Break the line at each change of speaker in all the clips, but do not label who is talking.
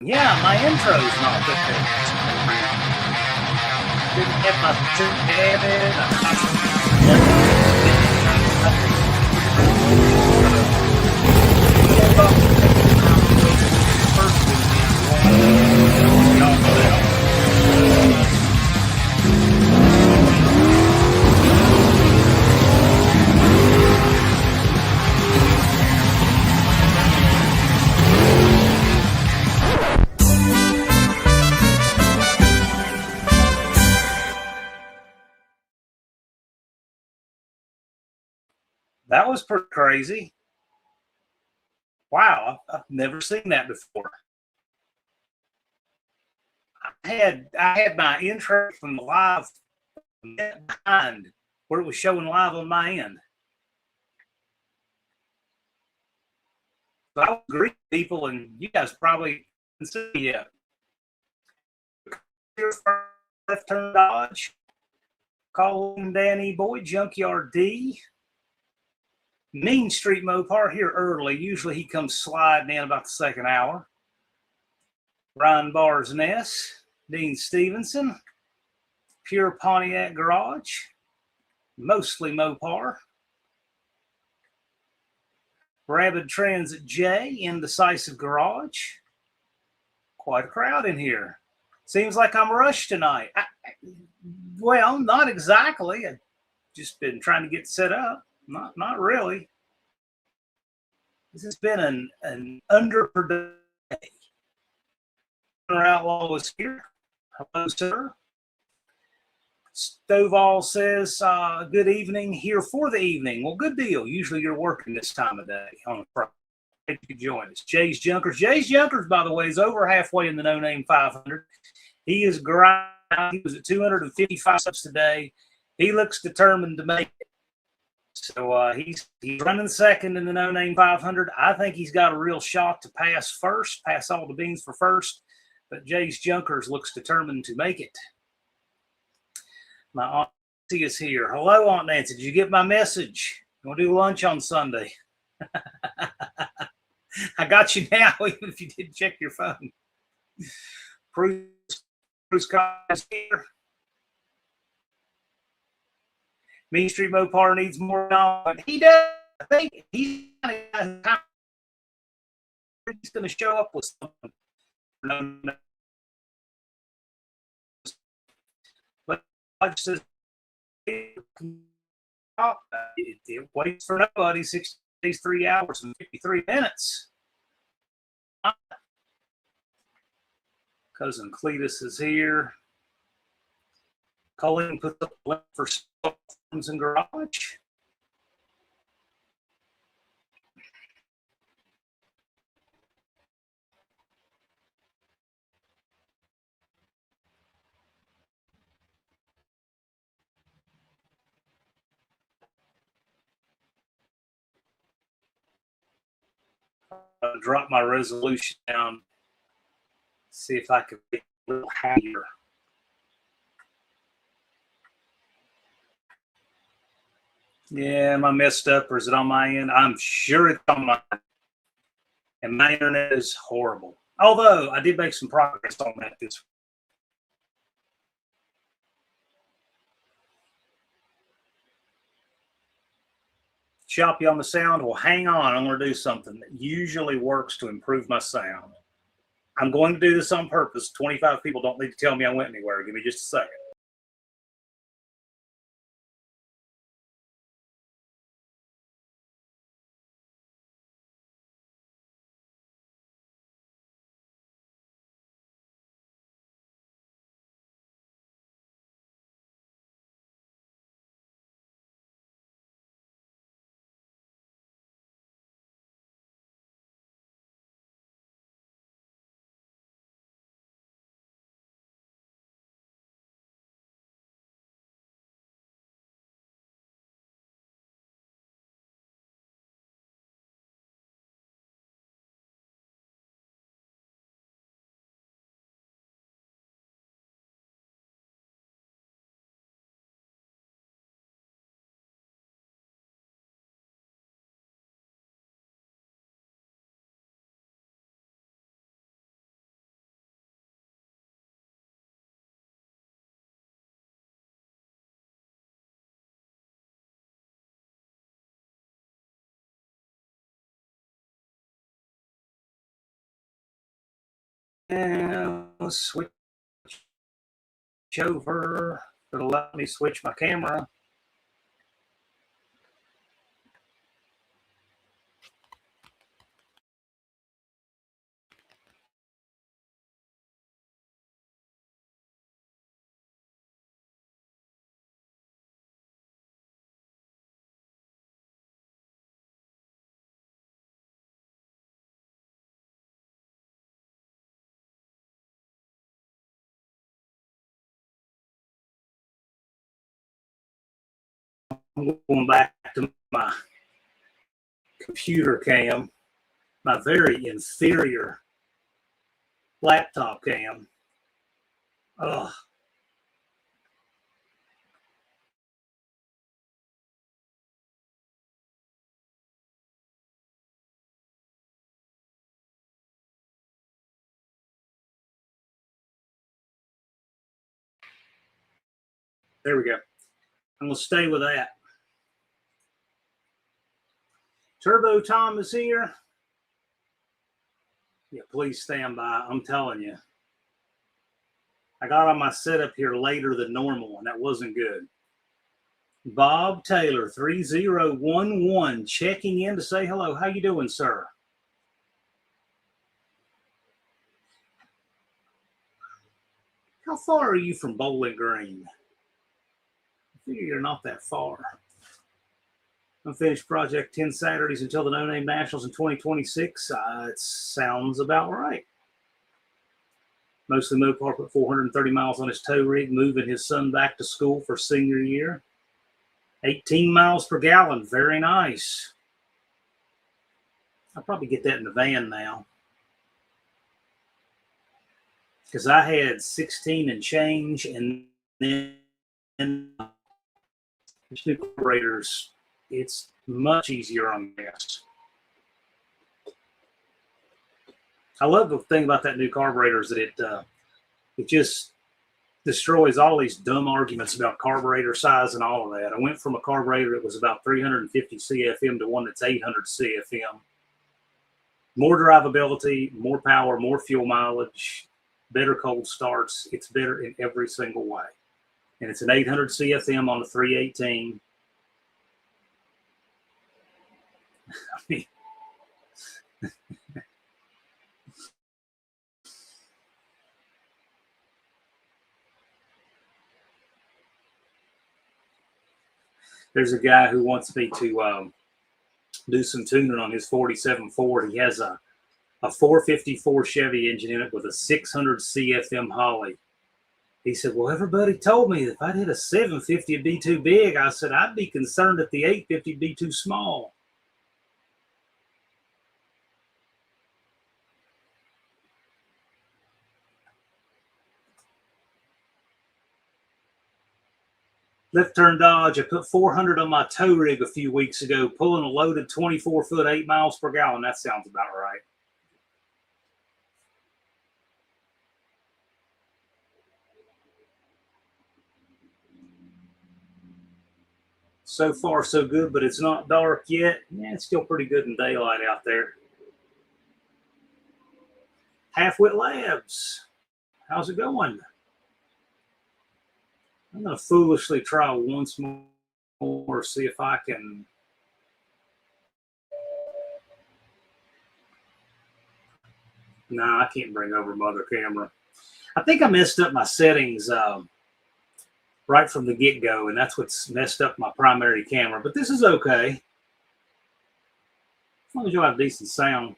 Yeah, my intro's not good. Didn't get my That was pretty crazy. Wow, I've never seen that before. I had my intro from the live behind where it was showing live on my end. So I would greet people, and you guys probably can see it. Left turn Dodge, calling Danny Boy, Junkyard D. Mean Street Mopar here early. Usually he comes sliding in about the second hour. Ryan Barr's Ness, Dean Stevenson, Pure Pontiac Garage, mostly Mopar. Rabid Transit J, Indecisive Garage. Quite a crowd in here. Seems like I'm rushed tonight. Well, not exactly. I've just been trying to get set up. Not really. This has been an underproductive day. Outlaw is here. Hello, sir. Stovall says, good evening, here for the evening. Well, good deal. Usually you're working this time of day on a Friday. You could join us. Jay's Junkers. Jay's Junkers, by the way, is over halfway in the No Name 500. He is grinding. He was at 255 subs today. He looks determined to make it. So he's running second in the No Name 500. I think he's got a real shot to pass first, pass all the beans for first. But Jay's Junkers looks determined to make it. My Aunt Nancy is here. Hello, Aunt Nancy. Did you get my message? You want to do lunch on Sunday? I got you now, even if you didn't check your phone. Bruce is here. Mean Street Mopar needs more on. He does. I think he's going to show up with something. But I just it waits for nobody. 6 days, 3 hours, and 53 minutes. Cousin Cletus is here. Colleen put the link for Storms and Garage. Drop my resolution down. See if I can be a little happier. Yeah, am I messed up, or is it on my end? I'm sure it's on my end. And my internet is horrible. Although I did make some progress on that this week. Choppy on the sound. Well, hang on. I'm going to do something that usually works to improve my sound. I'm going to do this on purpose. 25 people don't need to tell me I went anywhere. Give me just a second. let's switch over. It'll let me switch my camera. I'm going back to my computer cam, my very inferior laptop cam. Ugh. There we go. I'm going to stay with that. Turbo Tom is here. Yeah, please stand by. I'm telling you. I got on my setup here later than normal, and that wasn't good. Bob Taylor, 3011, checking in to say hello. How you doing, sir? How far are you from Bowling Green? I figure you're not that far. Unfinished project, 10 Saturdays until the No Name Nationals in 2026. It sounds about right. Mostly Mopar put 430 miles on his tow rig, moving his son back to school for senior year. 18 miles per gallon. Very nice. I'll probably get that in the van now, because I had 16 and change, and then these new carburetors, it's much easier on gas. I love the thing about that new carburetor is that it just destroys all these dumb arguments about carburetor size and all of that. I went from a carburetor that was about 350 CFM to one that's 800 CFM. More drivability, more power, more fuel mileage, better cold starts. It's better in every single way. And it's an 800 CFM on a 318. I mean, there's a guy who wants me to do some tuning on his 47 Ford. He has a 454 Chevy engine in it with a 600 CFM Holly. He said, well, everybody told me if I'd hit a 750, it'd be too big. I said, I'd be concerned that the 850 would be too small. Left turn Dodge. I put 400 on my tow rig a few weeks ago, pulling a loaded 24-foot, 8 miles per gallon. That sounds about right. So far, so good, but it's not dark yet. Yeah, it's still pretty good in daylight out there. Halfwit Labs. How's it going? I'm going to foolishly try once more, see if I can. Nah, I can't bring over mother camera. I think I messed up my settings right from the get-go, and that's what's messed up my primary camera. But this is okay. As long as you'll have decent sound.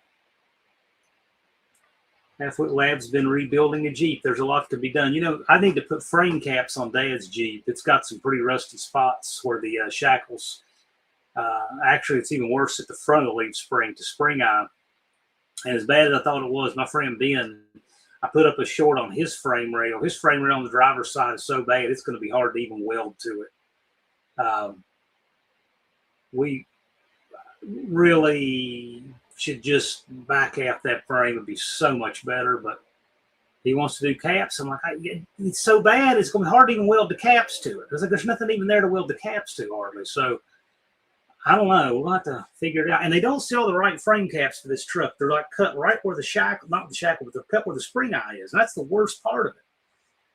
Halfwit Lab's been rebuilding a Jeep. There's a lot to be done. You know, I need to put frame caps on Dad's Jeep. It's got some pretty rusty spots where the shackles. Actually, it's even worse at the front of the leaf spring to spring eye. And as bad as I thought it was, my friend Ben, I put up a short on his frame rail. His frame rail on the driver's side is so bad, it's going to be hard to even weld to it. We really should just back half that frame. Would be so much better, but he wants to do caps. I'm like, it's so bad, it's going to be hard to even weld the caps to it. There's nothing even there to weld the caps to hardly. So I don't know. We'll have to figure it out. And they don't sell the right frame caps for this truck. They're like cut right where the shackle, not the shackle, but they're cut where the spring eye is. And that's the worst part of it.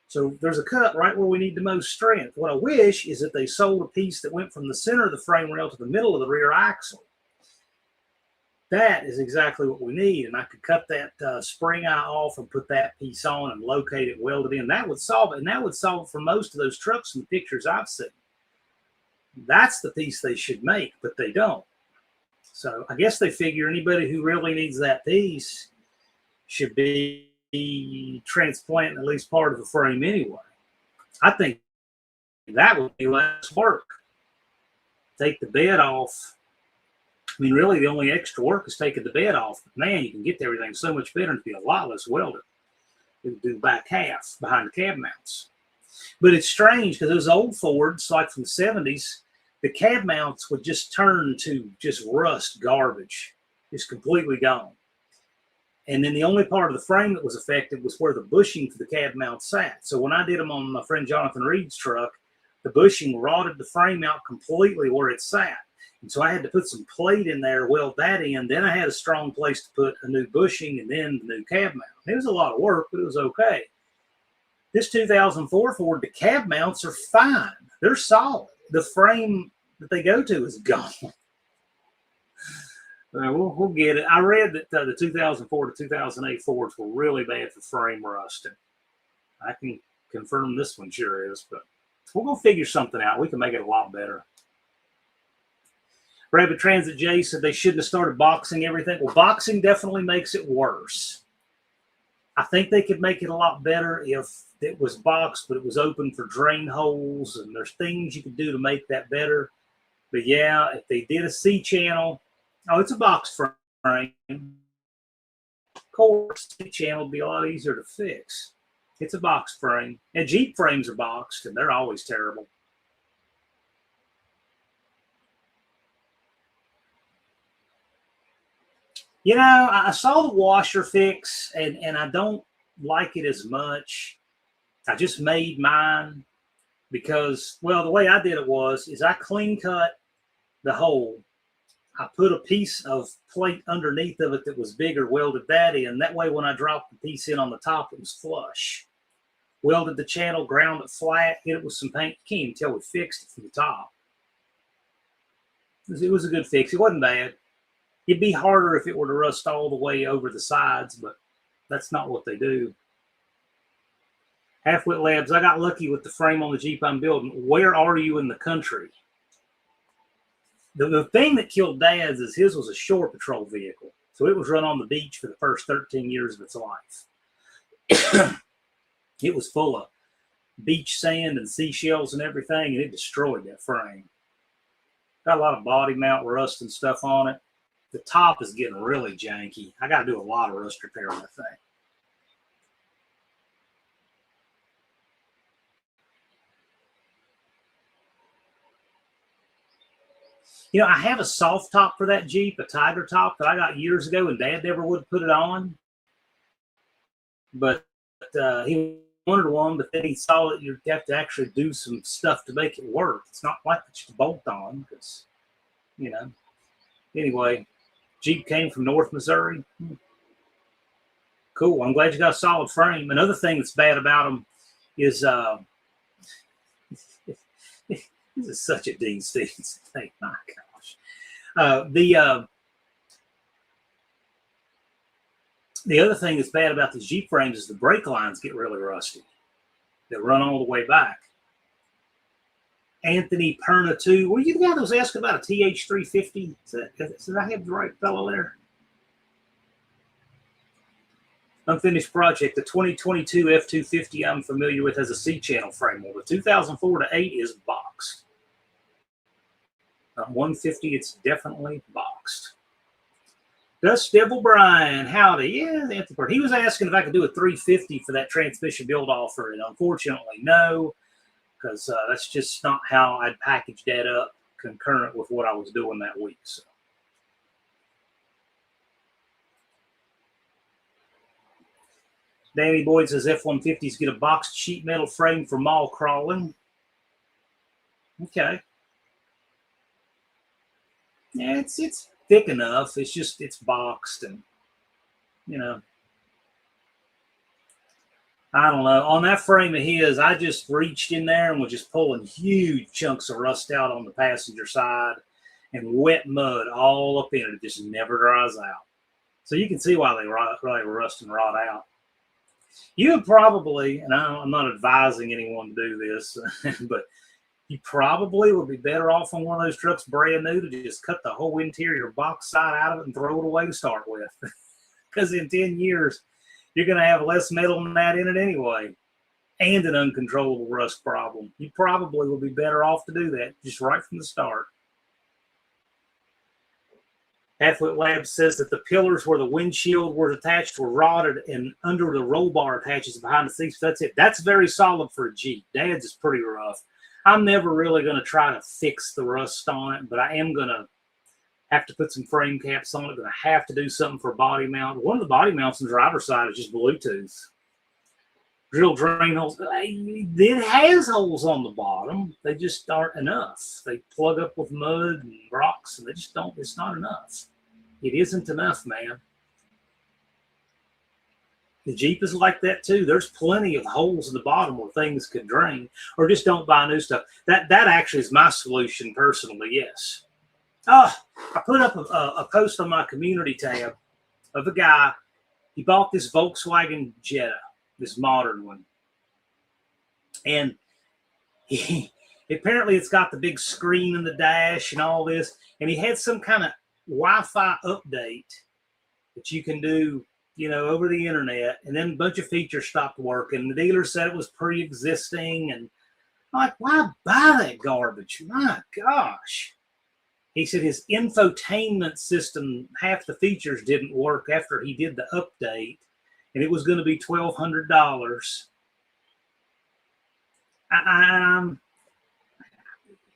So there's a cut right where we need the most strength. What I wish is that they sold a piece that went from the center of the frame rail to the middle of the rear axle. That is exactly what we need. And I could cut that spring eye off and put that piece on and locate it, weld it in. That would solve it. And that would solve it for most of those trucks in the pictures I've seen. That's the piece they should make, but they don't. So I guess they figure anybody who really needs that piece should be transplanting at least part of the frame anyway. I think that would be less work. Take the bed off. I mean, really, the only extra work is taking the bed off. But man, you can get everything so much better and be a lot less welded. You can do the back half behind the cab mounts. But it's strange because those old Fords, like from the 70s, the cab mounts would just turn to just rust garbage, just completely gone. And then the only part of the frame that was affected was where the bushing for the cab mount sat. So when I did them on my friend Jonathan Reed's truck, the bushing rotted the frame out completely where it sat. And so I had to put some plate in there, weld that in. Then I had a strong place to put a new bushing and then the new cab mount. It was a lot of work, but it was okay. This 2004 Ford, the cab mounts are fine. They're solid. The frame that they go to is gone. We'll get it. I read that the 2004 to 2008 Fords were really bad for frame rusting. I can confirm this one sure is, but we're going to figure something out. We can make it a lot better. Rabbit Transit J said they shouldn't have started boxing everything. Well, boxing definitely makes it worse. I think they could make it a lot better if it was boxed, but it was open for drain holes, and there's things you could do to make that better. But yeah, if they did a C channel, oh, it's a box frame. Of course, C channel would be a lot easier to fix. It's a box frame. And Jeep frames are boxed, and they're always terrible. You know, I saw the washer fix, and I don't like it as much. I just made mine because, well, the way I did it is I clean cut the hole. I put a piece of plate underneath of it that was bigger, welded that in. That way, when I dropped the piece in on the top, it was flush. Welded the channel, ground it flat, hit it with some paint. You can't even tell we fixed it from the top. It was a good fix. It wasn't bad. It'd be harder if it were to rust all the way over the sides, but that's not what they do. Halfwit Labs, I got lucky with the frame on the Jeep I'm building. Where are you in the country? The thing that killed Dad's is his was a shore patrol vehicle. So it was run on the beach for the first 13 years of its life. It was full of beach sand and seashells and everything, and it destroyed that frame. Got a lot of body mount rust and stuff on it. The top is getting really janky. I got to do a lot of rust repair on that thing. You know, I have a soft top for that Jeep, a Tiger top that I got years ago, and Dad never would put it on. But he wanted one, but then he saw that you'd have to actually do some stuff to make it work. It's not like it's just bolt on, because, you know. Anyway, Jeep came from North Missouri. Cool. I'm glad you got a solid frame. Another thing that's bad about them is this is such a Dean Stevenson thing. My gosh. The other thing that's bad about these Jeep frames is the brake lines get really rusty. They run all the way back. Anthony Perna 2. Well, you the guy that was asking about a TH350? Did I have the right fellow there? Unfinished project. The 2022 F250 I'm familiar with has a C-channel frame. Well, the 2004 to 8 is boxed. 150, it's definitely boxed. Dust Devil Brian, howdy. Yeah, Anthony. He was asking if I could do a 350 for that transmission build offer, and unfortunately, no, because that's just not how I'd package that up concurrent with what I was doing that week. So. Danny Boyd says F-150s get a boxed sheet metal frame for mall crawling. Okay. Yeah, it's thick enough. It's just it's boxed, and you know, I don't know. On that frame of his, I just reached in there and was just pulling huge chunks of rust out on the passenger side, and wet mud all up in it. It just never dries out. So you can see why they rust and rot out. You would probably, and I'm not advising anyone to do this, but you probably would be better off on one of those trucks brand new to just cut the whole interior box side out of it and throw it away to start with. Because in 10 years, you're going to have less metal than that in it anyway, and an uncontrollable rust problem. You probably will be better off to do that just right from the start. Halfwit Labs says that the pillars where the windshield were attached were rotted, and under the roll bar attaches behind the seats. That's it. That's very solid for a Jeep. Dad's is pretty rough. I'm never really going to try to fix the rust on it, but I am going to have to put some frame caps on it. Going to have to do something for body mount. One of the body mounts on the driver's side is just Bluetooth. Drill drain holes. It has holes on the bottom. They just aren't enough. They plug up with mud and rocks, and they just don't. It's not enough. It isn't enough, man. The Jeep is like that too. There's plenty of holes in the bottom where things could drain, or just don't buy new stuff. That actually is my solution personally. Yes. I put up a post on my community tab of a guy. He bought this Volkswagen Jetta, this modern one, and apparently it's got the big screen in the dash and all this, and he had some kind of Wi-Fi update that you can do, you know, over the internet, and then a bunch of features stopped working. The dealer said it was pre-existing, and I'm like, why buy that garbage? My gosh. He said his infotainment system, half the features didn't work after he did the update, and it was going to be $1,200.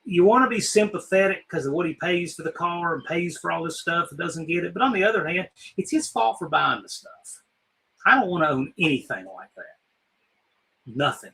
You want to be sympathetic because of what he pays for the car and pays for all this stuff and doesn't get it. But on the other hand, it's his fault for buying the stuff. I don't want to own anything like that. Nothing.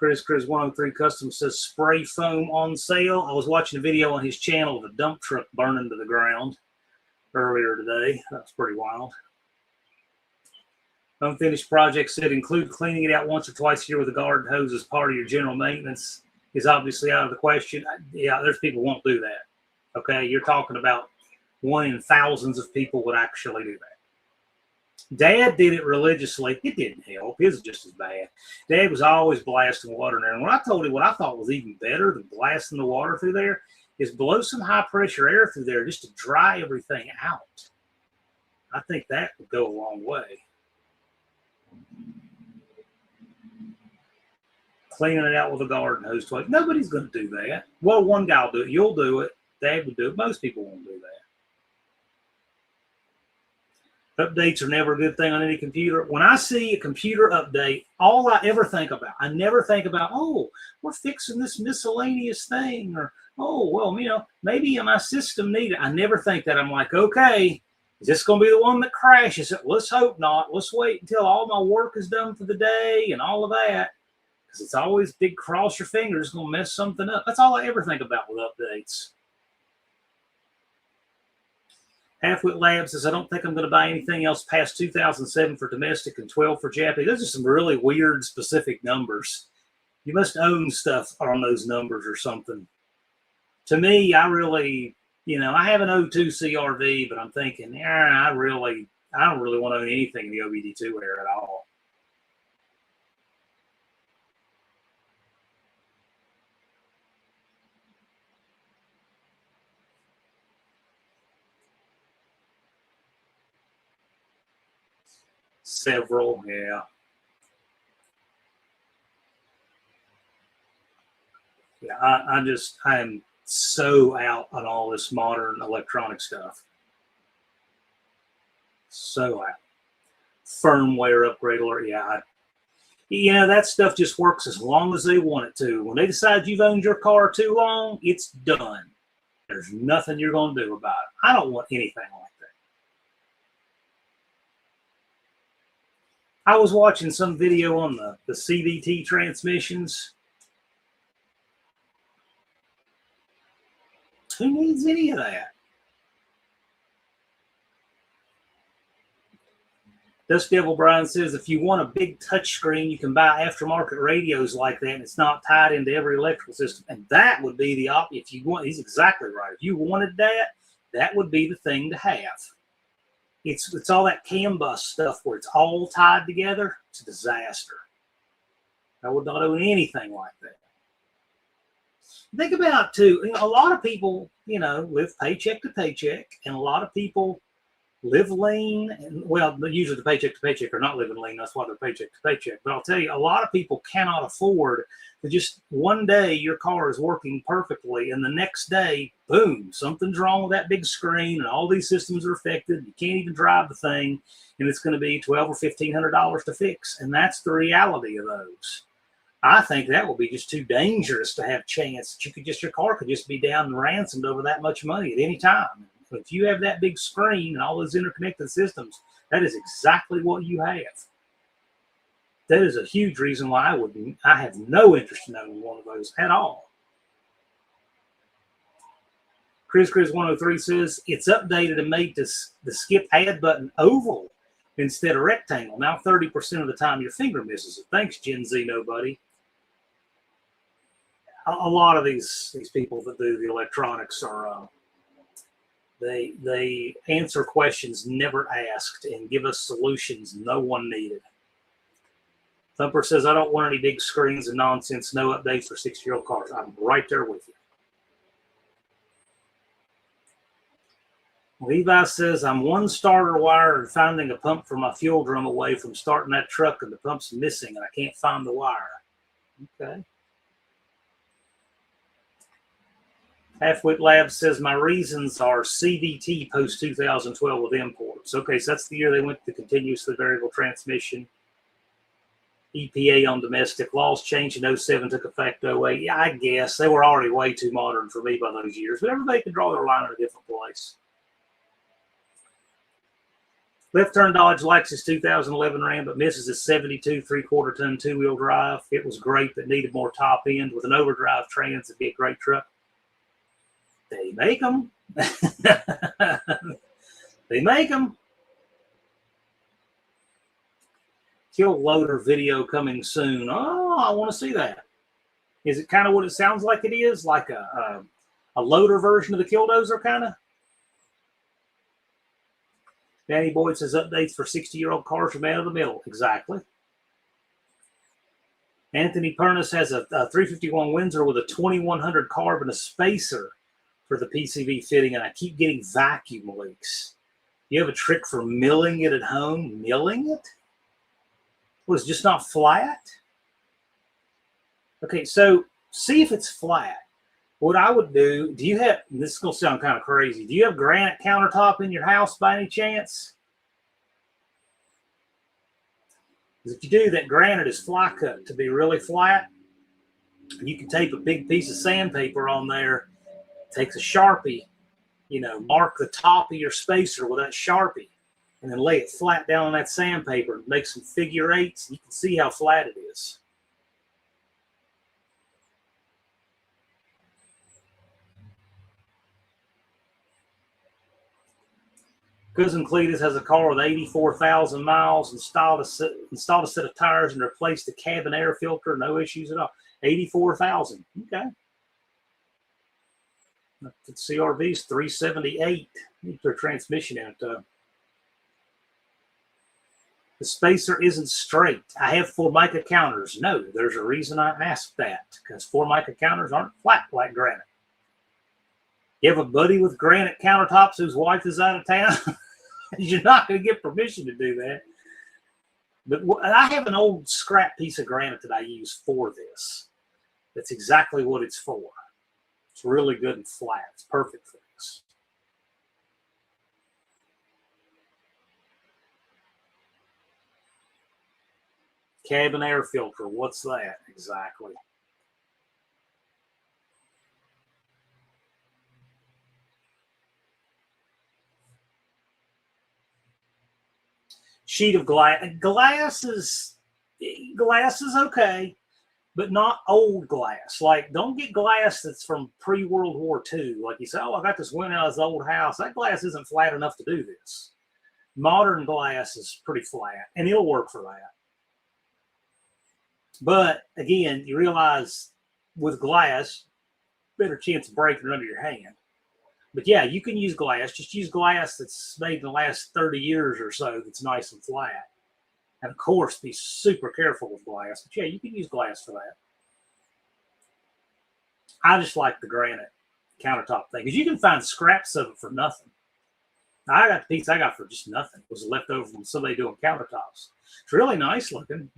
Chris 103 Custom says spray foam on sale. I was watching a video on his channel of a dump truck burning to the ground earlier today. That's pretty wild. Unfinished project said include cleaning it out once or twice a year with a garden hose as part of your general maintenance is obviously out of the question. Yeah, there's people who won't do that. Okay, you're talking about one in thousands of people would actually do that. Dad did it religiously. It didn't help. His was just as bad. Dad was always blasting water in there. And when I told him what I thought was even better than blasting the water through there is blow some high pressure air through there just to dry everything out. I think that would go a long way. Cleaning it out with a garden hose twice. Nobody's going to do that. Well, one guy will do it. You'll do it. Dad would do it. Most people won't do that. Updates are never a good thing on any computer. When I see a computer update, all I ever think about, I never think about, oh, we're fixing this miscellaneous thing, or, oh, well, you know, maybe my system needed. I never think that. I'm like, okay, is this going to be the one that crashes? Let's hope not. Let's wait until all my work is done for the day and all of that, because it's always big cross your fingers, going to mess something up. That's all I ever think about with updates. Halfwit Labs says, I don't think I'm going to buy anything else past 2007 for domestic and 12 for Japanese. Those are some really weird, specific numbers. You must own stuff on those numbers or something. To me, I really, you know, I have an 02 CRV, but I'm thinking, I don't really want to own anything in the OBD2 era at all. Several, yeah. Yeah, I am so out on all this modern electronic stuff. So out. Firmware upgrade alert, yeah. You know, that stuff just works as long as they want it to. When they decide you've owned your car too long, it's done. There's nothing you're going to do about it. I don't want anything like I was watching some video on the CVT transmissions. Who needs any of that? Dust Devil Brian says, if you want a big touch screen, you can buy aftermarket radios like that, and it's not tied into every electrical system. And that would be the option. If you want, he's exactly right. If you wanted that, that would be the thing to have. It's all that CAN bus stuff where it's all tied together. It's a disaster. I would not own anything like that. Think about too, a lot of people, live paycheck to paycheck, and a lot of people live lean. And well, usually the paycheck to paycheck are not living lean. That's why they're paycheck to paycheck. But I'll tell you, a lot of people cannot afford to just one day your car is working perfectly, and the next day, boom, something's wrong with that big screen, and all these systems are affected. You can't even drive the thing, and it's going to be $1,200 or $1,500 to fix. And that's the reality of those. I think that would be just too dangerous to have chance that your car could just be down and ransomed over that much money at any time. But if you have that big screen and all those interconnected systems, that is exactly what you have. That is a huge reason why I have no interest in owning one of those at all. Chris 103 says it's updated and made the skip add button oval instead of rectangle. Now 30% of the time your finger misses it. Thanks, Gen Z Nobody. A lot of these people that do the electronics are they answer questions never asked and give us solutions no one needed. Thumper says, I don't want any big screens and nonsense, no updates for 6-year-old cars. I'm right there with you. Levi says, I'm one starter wire and finding a pump for my fuel drum away from starting that truck, and the pump's missing and I can't find the wire. Okay. Halfwit Labs says, my reasons are CVT post 2012 with imports. Okay, so that's the year they went to continuously variable transmission. EPA on domestic laws changed in 07, took effect 08. Yeah, I guess they were already way too modern for me by those years, but everybody can draw their line in a different place. Left turn Dodge likes his 2011 Ram, but misses his 72 3/4 ton 2-wheel drive. It was great, but needed more top end. With an overdrive trans, it'd be a great truck. They make them. They make them. Kill loader video coming soon. Oh, I want to see that. Is it kind of what it sounds like it is? Like a loader version of the Killdozer, kind of? Danny Boyd says updates for 60-year-old cars from out of the middle. Exactly. Anthony Pernis has a 351 Windsor with a 2100 carb and a spacer for the PCV fitting, and I keep getting vacuum leaks. You have a trick for milling it at home? Milling it? Was just not flat? Okay, so see if it's flat. What I would do, do you have, this is going to sound kind of crazy, do you have granite countertop in your house by any chance? Because if you do, that granite is fly cut to be really flat. You can tape a big piece of sandpaper on there, takes a Sharpie, mark the top of your spacer with that Sharpie, and then lay it flat down on that sandpaper, make some figure 8s, and you can see how flat it is. Cousin Cletus has a car with 84,000 miles, installed a set of tires and replaced the cabin air filter. No issues at all. 84,000. Okay. The CRV's 378. Need their transmission in it, though. The spacer isn't straight. I have Formica counters. No, there's a reason I asked that, because Formica counters aren't flat like granite. You have a buddy with granite countertops whose wife is out of town? You're not going to get permission to do that. But I have an old scrap piece of granite that I use for this. That's exactly what it's for. It's really good and flat. It's perfect for this. Cabin air filter. What's that exactly? sheet of glass. Glass is okay, but not old glass. Like, don't get glass that's from pre-World War II. Like you say, oh, I got this window out of this old house. That glass isn't flat enough to do this. Modern glass is pretty flat, and it'll work for that. But again, you realize with glass, better chance of breaking it under your hand. But yeah, you can use glass. Just use glass that's made in the last 30 years or so that's nice and flat. And of course, be super careful with glass. But yeah, you can use glass for that. I just like the granite countertop thing because you can find scraps of it for nothing. I got the piece I got for just nothing. It was left over from somebody doing countertops. It's really nice looking.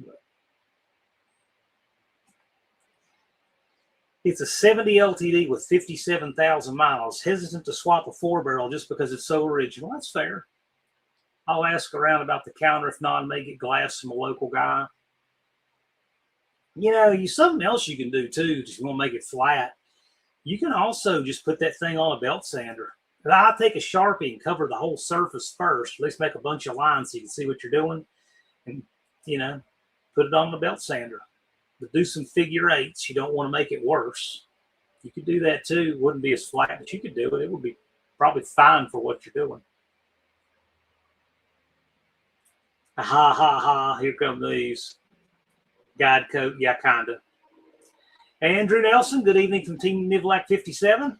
It's a 70 LTD with 57,000 miles. Hesitant to swap a 4-barrel just because it's so original. That's fair. I'll ask around about the counter. If not, I may get glass from a local guy. You know, something else you can do too, just you want to make it flat. You can also just put that thing on a belt sander. But I'll take a Sharpie and cover the whole surface first. At least make a bunch of lines so you can see what you're doing. And, you know, put it on the belt sander. But do some figure eights. You don't want to make it worse. You could do that too. It wouldn't be as flat, but you could do it. It would be probably fine for what you're doing. Ha ha ha. Here come these. Guide coat. Yeah, kind of. Andrew Nelson, good evening from Team Nivlac 57.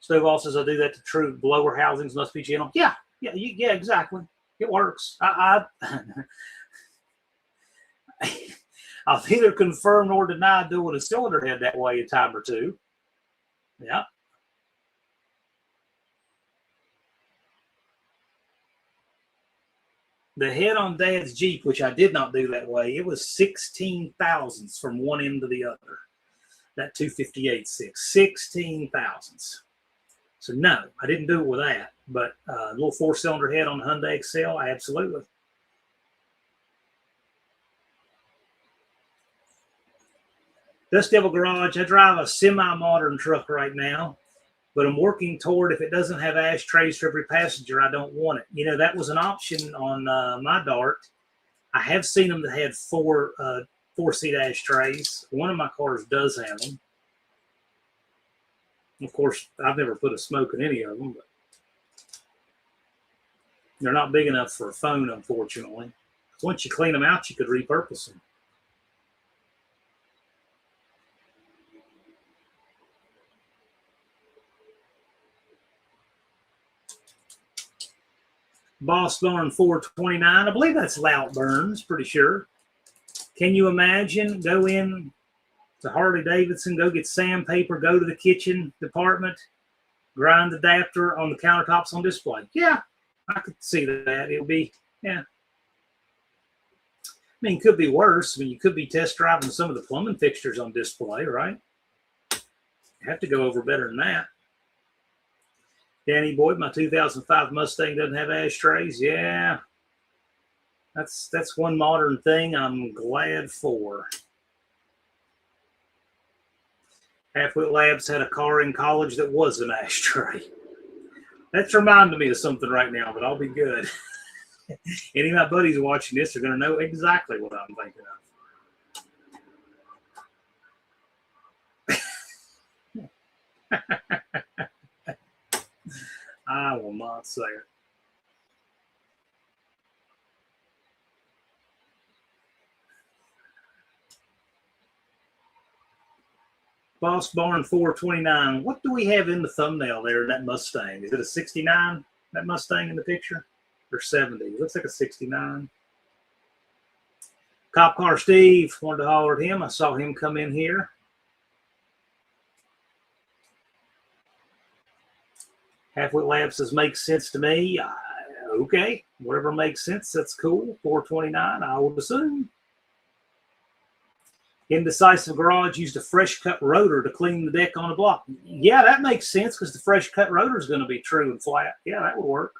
Stovall says, I do that to true blower housings must be gentle. Yeah, exactly. It works. I've either confirmed or denied doing a cylinder head that way a time or two. Yeah. The head on Dad's Jeep, which I did not do that way, it was 16 thousandths from one end to the other. That 258.6, 16 thousandths. So no, I didn't do it with that. But a little 4-cylinder head on the Hyundai Excel, absolutely. Dust Devil Garage, I drive a semi-modern truck right now, but I'm working toward if it doesn't have ashtrays for every passenger, I don't want it. You know, that was an option on my Dart. I have seen them that had 4-seat ashtrays. One of my cars does have them. Of course, I've never put a smoke in any of them, but they're not big enough for a phone, unfortunately. Once you clean them out, you could repurpose them. Boss Barn 429. I believe that's Lout Burns, pretty sure. Can you imagine? Go in to Harley Davidson, go get sandpaper, go to the kitchen department, grind the adapter on the countertops on display. Yeah, I could see that. It'll be, yeah. I mean, it could be worse. I mean, you could be test driving some of the plumbing fixtures on display, right? You have to go over better than that. Danny Boyd, my 2005 Mustang doesn't have ashtrays. Yeah, that's one modern thing I'm glad for. Halfwit Labs had a car in college that was an ashtray. That's reminding me of something right now, but I'll be good. Any of my buddies watching this are going to know exactly what I'm thinking of. I will not say it. Boss Barn 429. What do we have in the thumbnail there in that Mustang? Is it a 69, that Mustang in the picture? Or 70? It looks like a 69. Cop Car Steve, wanted to holler at him. I saw him come in here. Halfwit Lab says, makes sense to me. Okay, whatever makes sense, that's cool. 429, I would assume. Indecisive Garage used a fresh cut rotor to clean the deck on a block. Yeah, that makes sense because the fresh cut rotor is going to be true and flat. Yeah, that would work.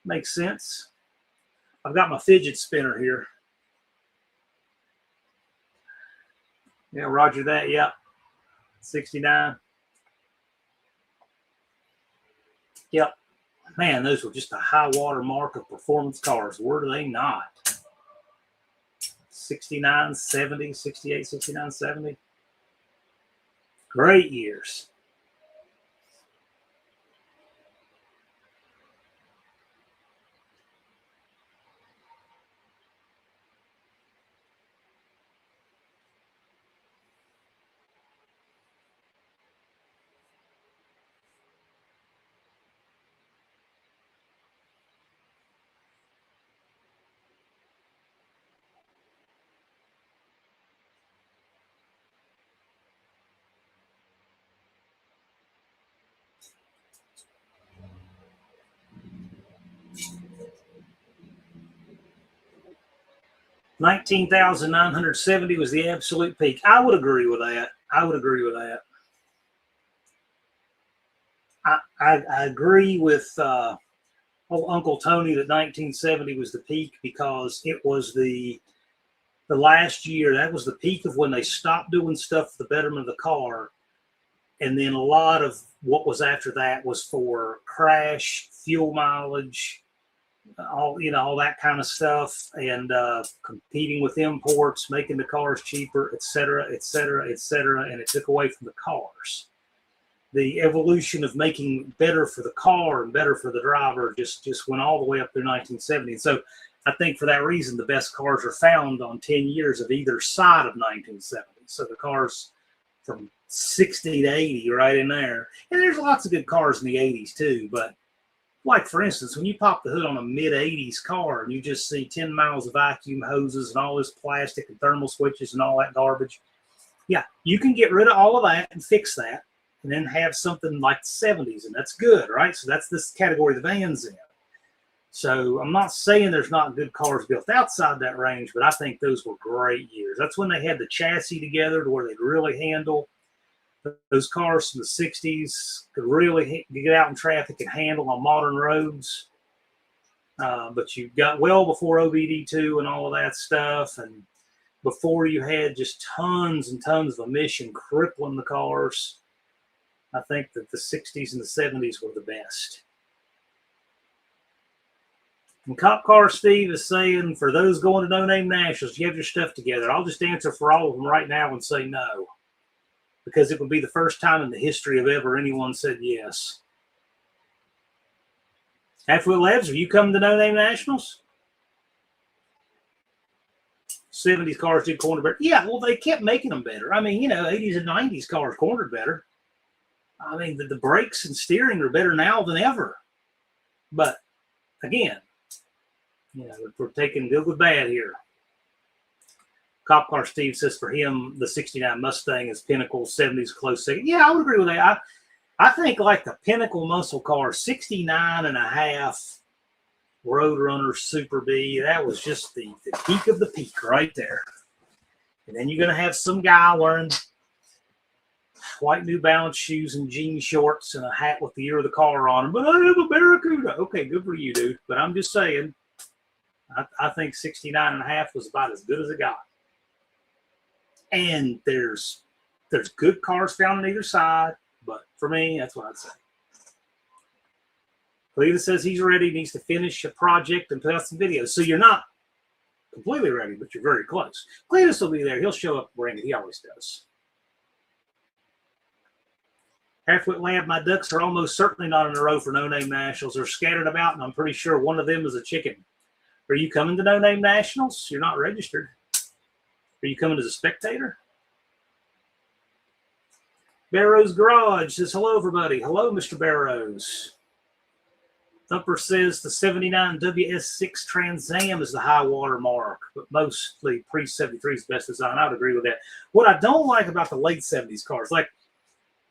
Makes sense. I've got my fidget spinner here. Yeah, roger that. Yep. 69. Yep. Man, those were just a high water mark of performance cars, were they not? 69, 70, 68, 69, 70. Great years. $19,970 was the absolute peak. I would agree with that. I would agree with that. I agree with Uncle Tony that 1970 was the peak because it was the last year. That was the peak of when they stopped doing stuff for the betterment of the car. And then a lot of what was after that was for crash, fuel mileage, all that kind of stuff, and competing with imports, making the cars cheaper, et cetera, et cetera, et cetera, and it took away from the cars. The evolution of making better for the car and better for the driver just went all the way up through 1970. And so I think for that reason, the best cars are found on 10 years of either side of 1970. So the cars from 60 to 80 right in there. And there's lots of good cars in the 80s too, but like, for instance, when you pop the hood on a mid-80s car and you just see 10 miles of vacuum hoses and all this plastic and thermal switches and all that garbage, yeah, you can get rid of all of that and fix that and then have something like the 70s, and that's good, right? So that's this category the van's in. So I'm not saying there's not good cars built outside that range, but I think those were great years. That's when they had the chassis together to where they'd really handle. Those cars from the 60s could really get out in traffic and handle on modern roads. But you got well before OBD2 and all of that stuff. And before you had just tons and tons of emission crippling the cars. I think that the 60s and the 70s were the best. And Cop Car Steve is saying, for those going to No Name Nationals, you have your stuff together. I'll just answer for all of them right now and say no. Because it would be the first time in the history of ever anyone said yes. Halfwheel Labs, are you coming to No Name Nationals? 70s cars did corner better. Yeah, well, they kept making them better. I mean, 80s and 90s cars cornered better. I mean, the brakes and steering are better now than ever. But, again, we're taking good with bad here. Cop Car Steve says for him, the 69 Mustang is pinnacle, 70s close second. Yeah, I would agree with that. I think like the pinnacle muscle car, 69 and a half Roadrunner Super B, that was just the peak of the peak right there. And then you're going to have some guy wearing white New Balance shoes and jean shorts and a hat with the year of the car on him. But I have a Barracuda. Okay, good for you, dude. But I'm just saying, I think 69 and a half was about as good as it got. And there's good cars found on either side, but for me, that's what I'd say. Cleveland says he's ready, needs to finish a project and put out some videos. So you're not completely ready, but you're very close. Cletus will be there. He'll show up and bring it. He always does. Halfwit Lab, my ducks are almost certainly not in a row for No Name Nationals. They're scattered about, and I'm pretty sure one of them is a chicken. Are you coming to No Name Nationals? You're not registered. Are you coming as a spectator? Barrows Garage says, hello, everybody. Hello, Mr. Barrows. Thumper says the 79 WS6 Trans Am is the high water mark, but mostly pre-73 is the best design. I would agree with that. What I don't like about the late 70s cars, like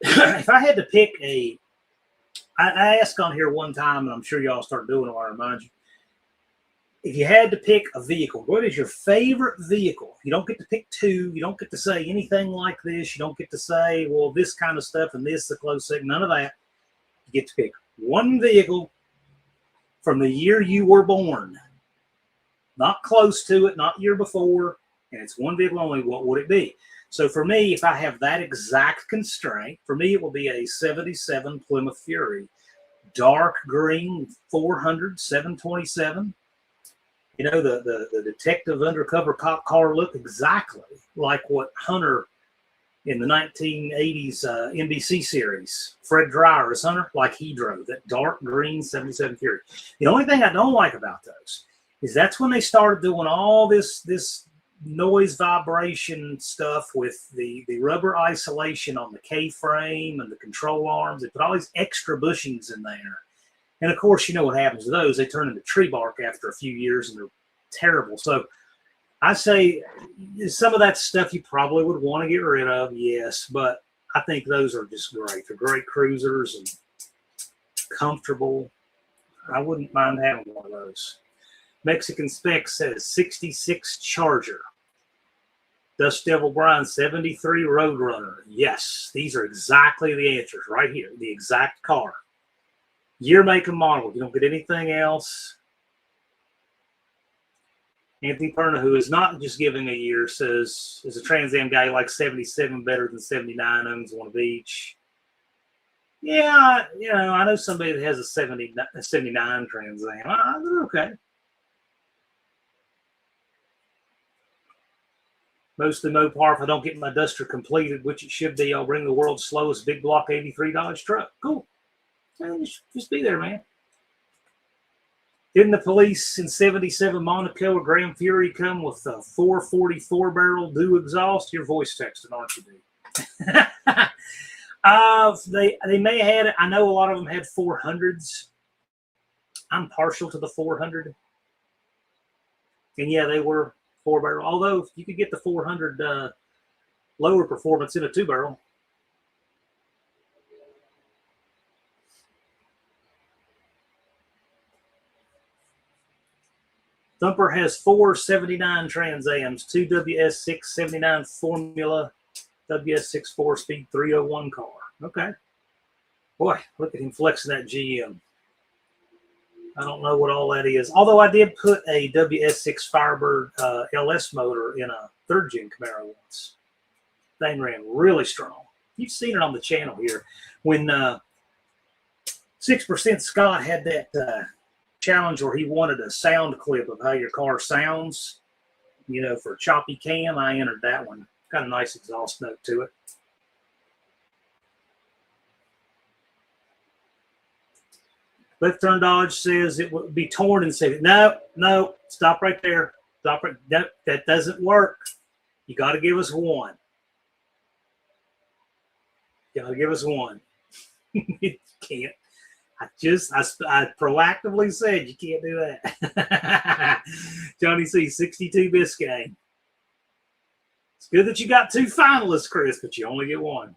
if I had to pick I asked on here one time, and I'm sure y'all start doing it, I remind you. If you had to pick a vehicle, what is your favorite vehicle? You don't get to pick two. You don't get to say anything like this. You don't get to say, well, this kind of stuff and this is a close second. None of that. You get to pick one vehicle from the year you were born. Not close to it, not year before. And it's one vehicle only. What would it be? So for me, if I have that exact constraint, for me, it will be a 77 Plymouth Fury. dark green 400 727. You know, the detective undercover cop car looked exactly like what Hunter in the 1980s NBC series, Fred Dreyer's Hunter, like he drove, that dark green 77 Fury. The only thing I don't like about those is that's when they started doing all this noise vibration stuff with the rubber isolation on the K-frame and the control arms. They put all these extra bushings in there. And of course, you know what happens to those. They turn into tree bark after a few years and they're terrible. So I say some of that stuff you probably would want to get rid of, yes, but I think those are just great. They're great cruisers and comfortable. I wouldn't mind having one of those. Mexican Spec says 66 Charger. Dust Devil Brian 73 Roadrunner. Yes, these are exactly the answers right here. The exact car. Year, make, and model. You don't get anything else. Anthony Perna, who is not just giving a year, says, is a Trans Am guy, like 77 better than 79, owns one of each. Yeah, you know, I know somebody that has a 79 Trans Am. They're okay. Mostly Mopar. If I don't get my Duster completed, which it should be, I'll bring the world's slowest big block 83 Dodge truck. Cool. Just be there, man. Didn't the police in 77 Monaco or Grand Fury come with a 444 barrel do exhaust? You're voice texting, aren't you, dude? They may have had it. I know a lot of them had 400s. I'm partial to the 400. And yeah, they were 4-barrel. Although you could get the 400 lower performance in a 2-barrel. Thumper has 4 79 Trans Ams, 2 WS6 79 Formula, WS6 4-speed 301 car. Okay. Boy, look at him flexing that GM. I don't know what all that is. Although I did put a WS6 Firebird LS motor in a 3rd-gen Camaro once. Thing ran really strong. You've seen it on the channel here. When 6% Scott had that challenge where he wanted a sound clip of how your car sounds, you know, for choppy cam, I entered that one. Got a nice exhaust note to it. Left Turn Dodge says it would be torn and said, no, stop right there. Stop right. That doesn't work. You got to give us one. You got to give us one. You can't. I proactively said you can't do that. Johnny C, 62 Biscayne. It's good that you got 2 finalists, Chris, but you only get one.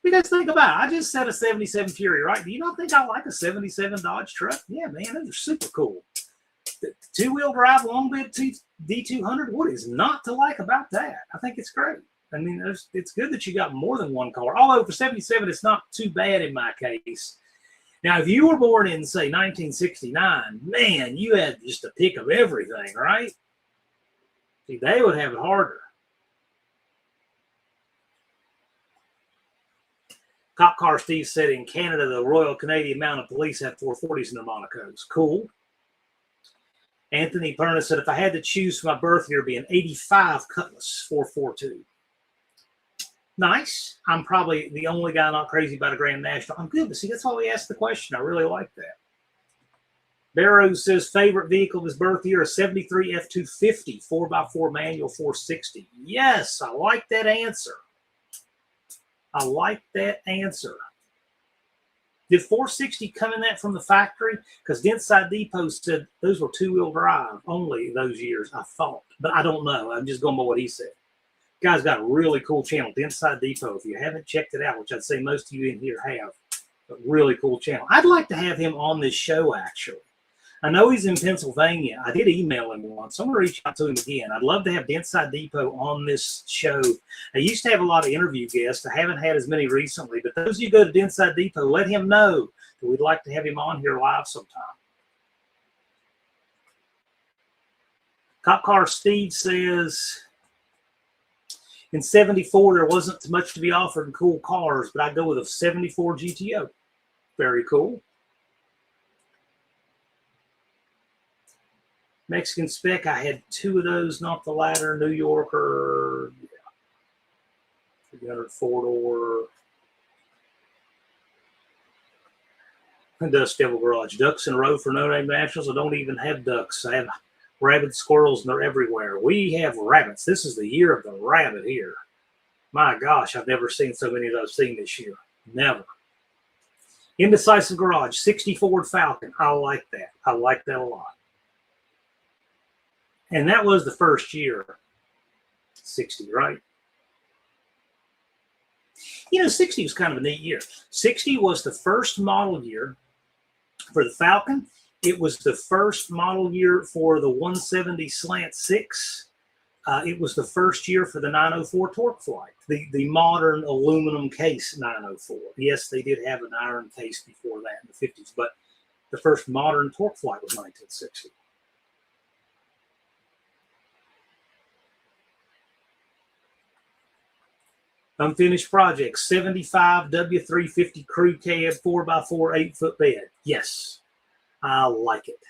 Because think about it. I just said a 77 Fury, right? Do you not think I like a 77 Dodge truck? Yeah, man, those are super cool. The 2-wheel drive long bed D200, what is not to like about that? I think it's great. I mean, it's good that you got more than one car. Although for 77, it's not too bad in my case. Now, if you were born in, say, 1969, man, you had just a pick of everything, right? See, they would have it harder. Cop Car Steve said in Canada, the Royal Canadian Mounted Police have 440s in their Monacos. Cool. Anthony Perna said, if I had to choose for my birth year, it'd be an 85 Cutlass 442. Nice. I'm probably the only guy not crazy about a Grand National. I'm good, but see, that's why we asked the question. I really like that. Barrows says, favorite vehicle of his birth year, a 73 F250, 4x4 manual 460. Yes, I like that answer. I like that answer. Did 460 come in that from the factory? Because Dentside Depot said those were 2-wheel drive only those years, I thought. But I don't know. I'm just going by what he said. Guy's got a really cool channel, Dentside Depot. If you haven't checked it out, which I'd say most of you in here have, a really cool channel. I'd like to have him on this show, actually. I know he's in Pennsylvania. I did email him once. I'm going to reach out to him again. I'd love to have Dentside Depot on this show. I used to have a lot of interview guests. I haven't had as many recently. But those of you who go to Dentside Depot, let him know that we'd like to have him on here live sometime. Cop Car Steve says, in 74, there wasn't much to be offered in cool cars, but I'd go with a 74 GTO. Very cool. Mexican spec, I had 2 of those, not the ladder, New Yorker, yeah. 300 4-door. Dust Devil Garage. Ducks in a row for No Name Nationals. I don't even have ducks. I have rabid squirrels, and they're everywhere. We have rabbits. This is the year of the rabbit here. My gosh, I've never seen so many as I've seen this year. Never. Indecisive Garage, 60 Ford Falcon. I like that. I like that a lot. And that was the first year. 60, right? You know, 60 was kind of a neat year. 60 was the first model year for the Falcon. It was the first model year for the 170 Slant 6. It was the first year for the 904 Torque Flight, the modern aluminum case 904. Yes, they did have an iron case before that in the 50s, but the first modern Torque Flight was 1960. Unfinished project, 75 W350 crew cab 4x4 8-foot bed. Yes, I like it.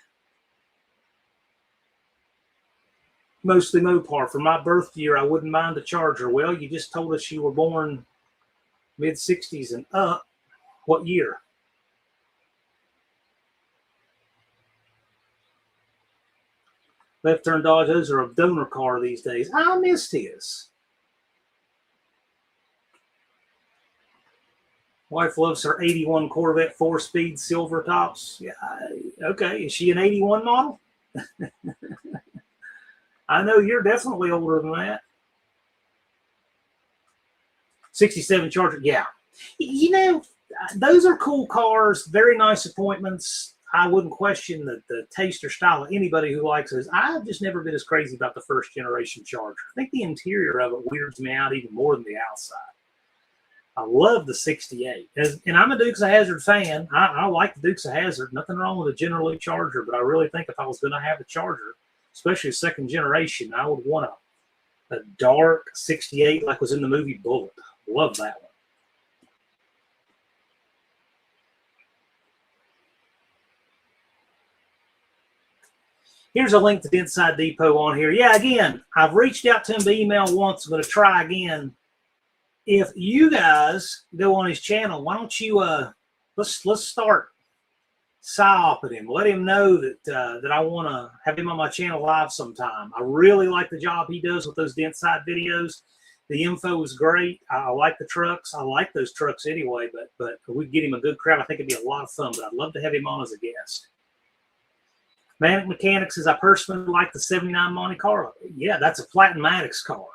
Mostly Mopar. For my birth year, I wouldn't mind a Charger. Well, you just told us you were born mid-60s and up. What year? Left turn Dodge. Those are a donor car these days. I missed his. Wife loves her 81 Corvette 4-speed silver tops. Yeah, okay. Is she an 81 model? I know you're definitely older than that. 67 Charger. Yeah. You know, those are cool cars. Very nice appointments. I wouldn't question the taste or style of anybody who likes those. I've just never been as crazy about the first generation Charger. I think the interior of it weirds me out even more than the outside. I love the 68. And I'm a Dukes of Hazzard fan. I like the Dukes of Hazzard. Nothing wrong with a General Lee Charger, but I really think if I was going to have a Charger, especially a second generation, I would want a dark 68 like was in the movie Bullet. Love that one. Here's a link to the Inside Depot on here. Yeah, again, I've reached out to him by email once. I'm going to try again. If you guys go on his channel, why don't you let's start psyoping him. Let him know that I want to have him on my channel live sometime. I really like the job he does with those Dent-Side videos. The info is great. I like the trucks. I like those trucks anyway, but we'd get him a good crowd. I think it'd be a lot of fun, but I'd love to have him on as a guest. Manic Mechanics says, I personally like the 79 Monte Carlo. Yeah, that's a Platin-Matics car.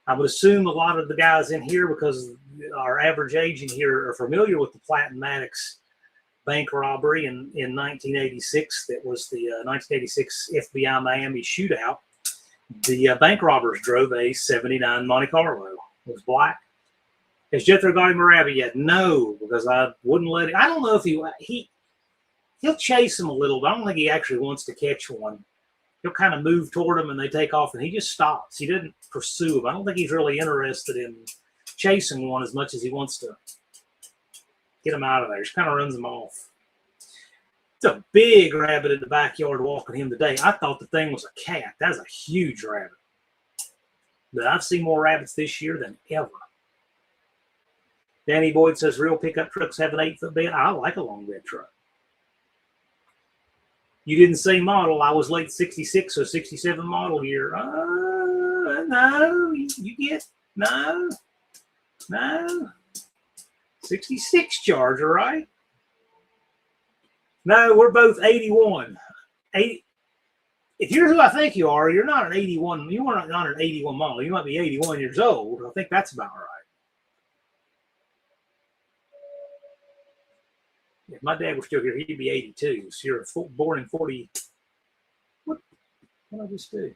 I would assume a lot of the guys in here, because our average age in here, are familiar with the Platin-Matics bank robbery in 1986. That was the 1986 FBI Miami shootout. The bank robbers drove a 79 Monte Carlo. It was black. Has Jethro got him a rabbit yet? No, because I wouldn't let him. I don't know if he'll chase him a little, but I don't think he actually wants to catch one. He'll kind of move toward him and they take off, and he just stops. He doesn't pursue him. I don't think he's really interested in chasing one as much as he wants to get him out of there. Just kind of runs him off. It's a big rabbit in the backyard walking him today. I thought the thing was a cat. That's a huge rabbit. But I've seen more rabbits this year than ever. Danny Boyd says, real pickup trucks have an 8-foot bed. I like a long bed truck. You didn't say model. I was late 66 or 67 model year. No, you get, no. 66 Charger, right? No, we're both 81. 80. If you're who I think you are, you're not an 81. You are not an 81 model. You might be 81 years old. I think that's about right. If my dad was still here, he'd be 82. So you're born in 40. What did I just do?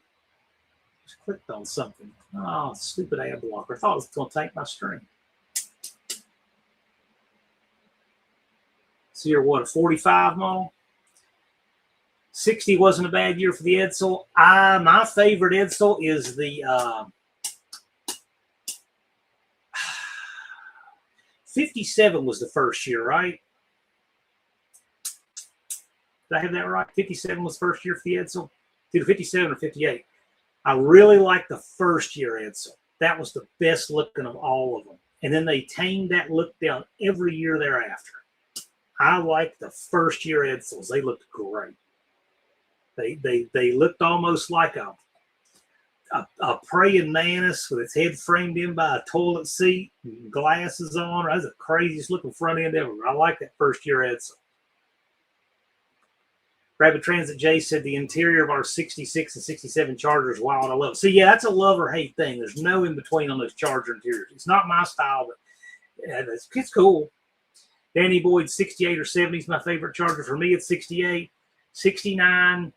Just clicked on something. Oh, stupid ad blocker. I thought it was going to take my string. So you're what, a 45 model? 60 wasn't a bad year for the Edsel. My favorite Edsel is the 57 was the first year, right? Did I have that right? 57 was first year for the Edsel. Either 57 or 58. I really liked the first year Edsel. That was the best looking of all of them. And then they tamed that look down every year thereafter. I liked the first year Edsels. They looked great. They looked almost like a praying mantis with its head framed in by a toilet seat and glasses on. That's the craziest looking front end ever. I like that first year Edsel. Rapid Transit Jay said the interior of our 66 and 67 Charger is wild. I love it. So, yeah, that's a love or hate thing. There's no in between on those Charger interiors. It's not my style, but yeah, it's cool. Danny Boyd, 68 or 70 is my favorite Charger. For me, it's 68. 69,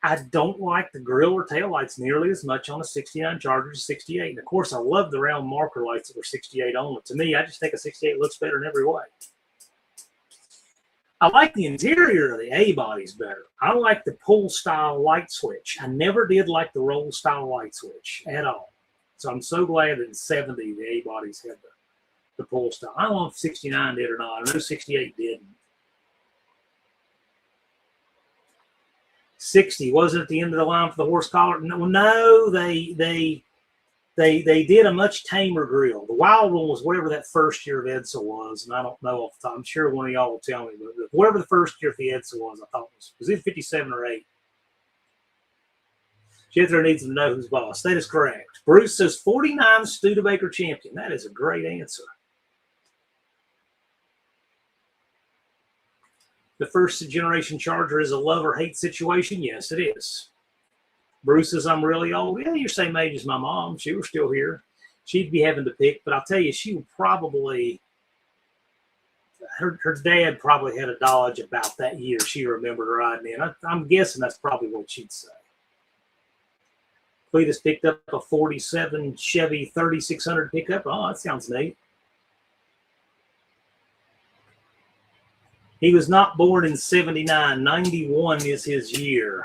I don't like the grill or tail lights nearly as much on a 69 Charger as 68. And, of course, I love the round marker lights that were 68 only. To me, I just think a 68 looks better in every way. I like the interior of the A-bodies better. I like the pull-style light switch. I never did like the roll-style light switch at all. So I'm so glad that in 70, the A-bodies had the pull-style. I don't know if 69 did or not. I know 68 didn't. 60, wasn't at the end of the line for the horse collar? No, they did a much tamer grill. The wild one was whatever that first year of Edsel was, and I don't know off the top. I'm sure one of y'all will tell me, but whatever the first year of the Edsel was, I thought was it 57 or 8? Jethro needs to know who's boss. That is correct. Bruce says 49 Studebaker champion. That is a great answer. The first generation Charger is a love or hate situation. Yes, it is. Bruce says, I'm really old. Yeah, you're same age as my mom. She was still here. She'd be having to pick, but I'll tell you, she would probably, her dad probably had a Dodge about that year she remembered riding in. I'm guessing that's probably what she'd say. Cletus picked up a 47 Chevy 3600 pickup. Oh, that sounds neat. He was not born in 79. 91 is his year.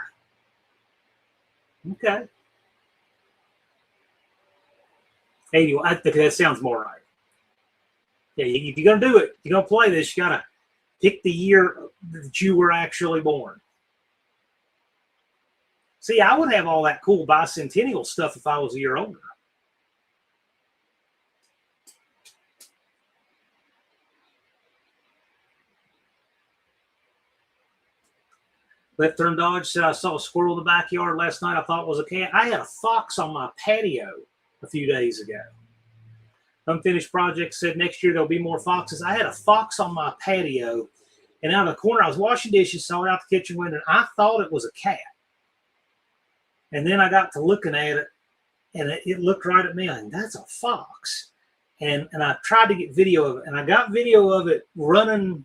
Okay. 81. I think that sounds more right. Yeah, if you're going to do it, if you're going to play this, you got to pick the year that you were actually born. See, I would have all that cool bicentennial stuff if I was a year older. Left Turn Dodge said, I saw a squirrel in the backyard last night. I thought it was a cat. I had a fox on my patio a few days ago. Unfinished Project said next year there'll be more foxes. I had a fox on my patio, and out of the corner, I was washing dishes, saw it out the kitchen window, and I thought it was a cat. And then I got to looking at it, and it looked right at me. I think, that's a fox. And I tried to get video of it, and I got video of it running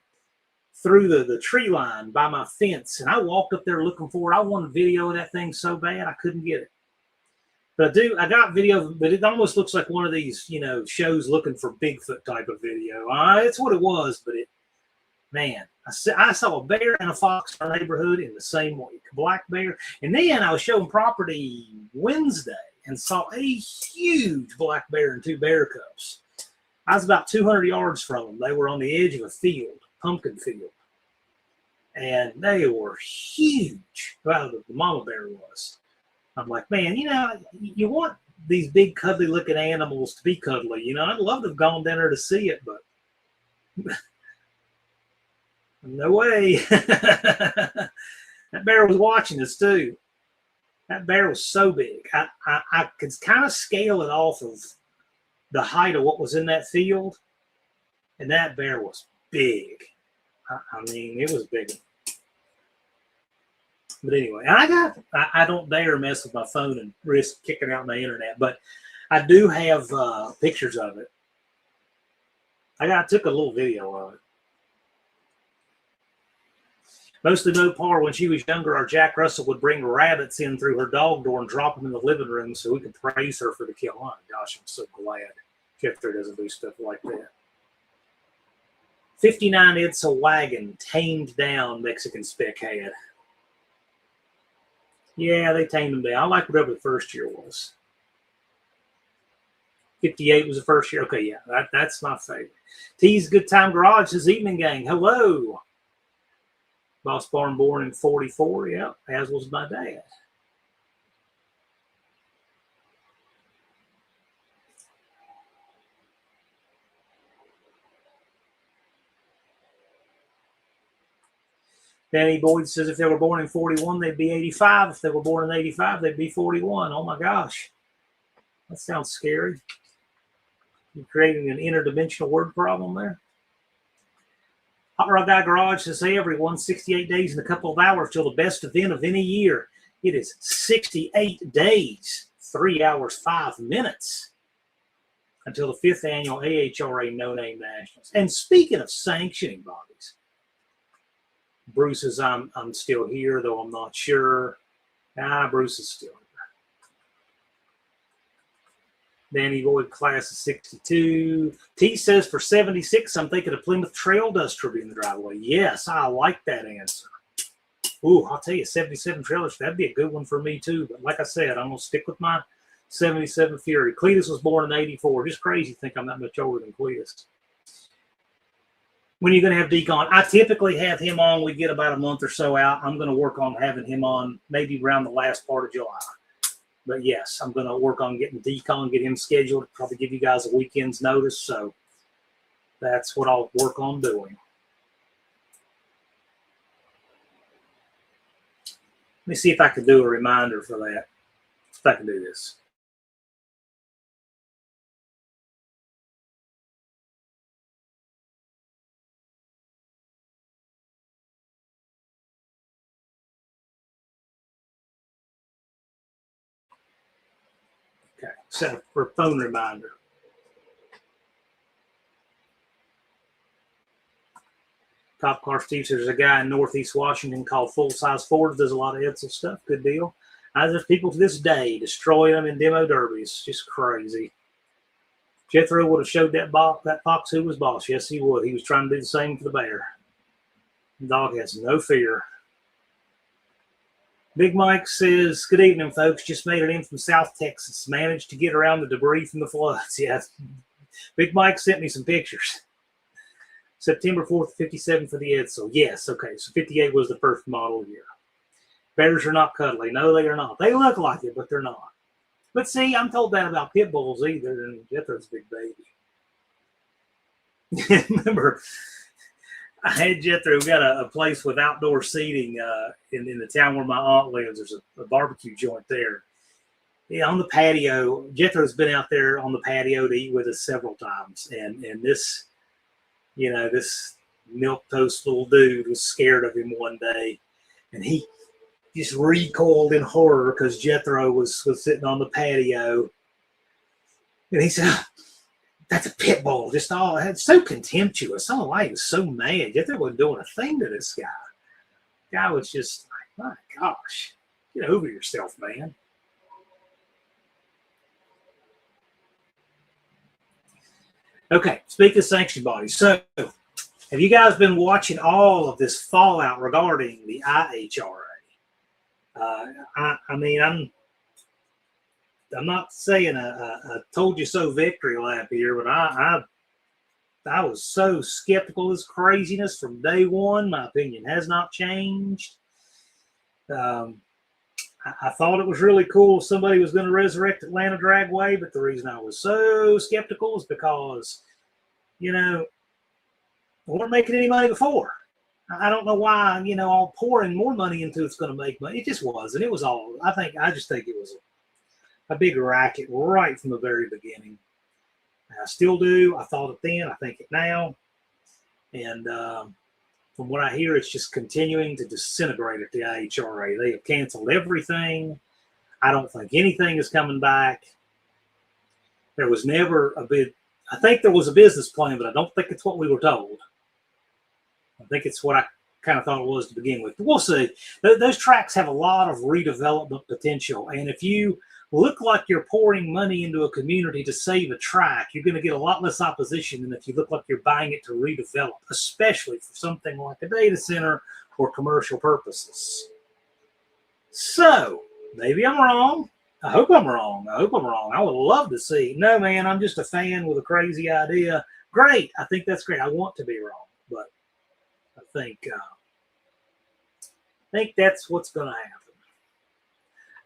through the tree line by my fence, and I walked up there looking for it. I wanted video of that thing so bad I couldn't get it. But I got video, but it almost looks like one of these, shows looking for Bigfoot type of video. It's what it was, but man, I saw a bear and a fox in our neighborhood in the same week, black bear. And then I was showing property Wednesday and saw a huge black bear and 2 bear cubs. I was about 200 yards from them. They were on the edge of a field, pumpkin field. And they were huge. Well, the mama bear was. I'm like, man, you want these big cuddly looking animals to be cuddly. I'd love to have gone down there to see it, but no way. That bear was watching us too. That bear was so big. I could kind of scale it off of the height of what was in that field. And that bear was big. I mean, it was big. But anyway, I don't dare mess with my phone and risk kicking out my internet, but I do have pictures of it. I took a little video of it. Mostly Mopar, when she was younger, our Jack Russell would bring rabbits in through her dog door and drop them in the living room so we could praise her for the kill. Oh, gosh, I'm so glad Jeffrey doesn't do stuff like that. 59 Edsel wagon, tamed down, Mexican spec had. Yeah, they tamed them down. I like whatever the first year was. 58 was the first year. Okay, yeah, that's my favorite. T's Good Time Garage, his evening gang. Hello. Boss Barn born in 44. Yeah, as was my dad. Danny Boyd says if they were born in 41, they'd be 85. If they were born in 85, they'd be 41. Oh my gosh. That sounds scary. You're creating an interdimensional word problem there. Hot Rod Guy Garage says, hey everyone, 68 days and a couple of hours till the best event of any year. It is 68 days, 3 hours, 5 minutes until the 5th annual AHRA No Name Nationals. And speaking of sanctioning bodies, Bruce says, I'm still here, though I'm not sure. Bruce is still here. Danny Boyd, class of 62. T says for 76, I'm thinking of Plymouth Trail Dust Tribute in the driveway. Yes, I like that answer. Ooh, I'll tell you, 77 trailers, that'd be a good one for me too. But like I said, I'm going to stick with my 77 Fury. Cletus was born in 84. Just crazy to think I'm that much older than Cletus. When are you going to have Decon? I typically have him on. We get about a month or so out. I'm going to work on having him on maybe around the last part of July. But yes, I'm going to work on getting Decon, get him scheduled, probably give you guys a weekend's notice. So that's what I'll work on doing. Let me see if I can do a reminder for that. If I can do this. Okay, set up for a phone reminder. Top Car Steve says there's a guy in Northeast Washington called Full Size Ford, does a lot of Edsel stuff. Good deal. There's people to this day destroy them in demo derbies. Just crazy. Jethro would have showed that fox who was boss. Yes, he would. He was trying to do the same for the bear. The dog has no fear. Big Mike says, good evening, folks. Just made it in from South Texas. Managed to get around the debris from the floods. Yes. Big Mike sent me some pictures. September 4th, 57 for the Edsel. Yes, okay. So 58 was the first model year. Bears are not cuddly. No, they are not. They look like it, but they're not. But see, I'm told that about pit bulls either, and Jethro's a big baby. Remember, I had Jethro got a place with outdoor seating in the town where my aunt lives. There's a barbecue joint there. Yeah, on the patio. Jethro's been out there on the patio to eat with us several times, and this, you know, this milquetoast little dude was scared of him one day, and he just recoiled in horror because Jethro was sitting on the patio, and he said, that's a pit bull. Just all it's so contemptuous. Oh, I was so mad. Jethro wasn't doing a thing to this guy. The guy was just like, my gosh, get over yourself, man. Okay, speaking of sanctioned bodies, so have you guys been watching all of this fallout regarding the AHRA? I mean, I'm not saying a told you so victory lap here, but I was so skeptical of this craziness from day one. My opinion has not changed. I thought it was really cool if somebody was going to resurrect Atlanta Dragway, but the reason I was so skeptical is because, you know, we weren't making any money before. I don't know why, you know, all pouring more money into it's going to make money. It just wasn't. It was all, I just think it was a big racket right from the very beginning. I still do. I thought it then. I think it now. And from what I hear, it's just continuing to disintegrate at the AHRA. They have canceled everything. I don't think anything is coming back. There was never I think there was a business plan, but I don't think it's what we were told. I think it's what I kind of thought it was to begin with. But we'll see. Those tracks have a lot of redevelopment potential. And if you look like you're pouring money into a community to save a track, you're going to get a lot less opposition than if you look like you're buying it to redevelop, especially for something like a data center or commercial purposes. So maybe I'm wrong. I hope I'm wrong. I would love to see. No, man, I'm just a fan with a crazy idea. Great. I think that's great. I want to be wrong, but I think I think that's what's going to happen.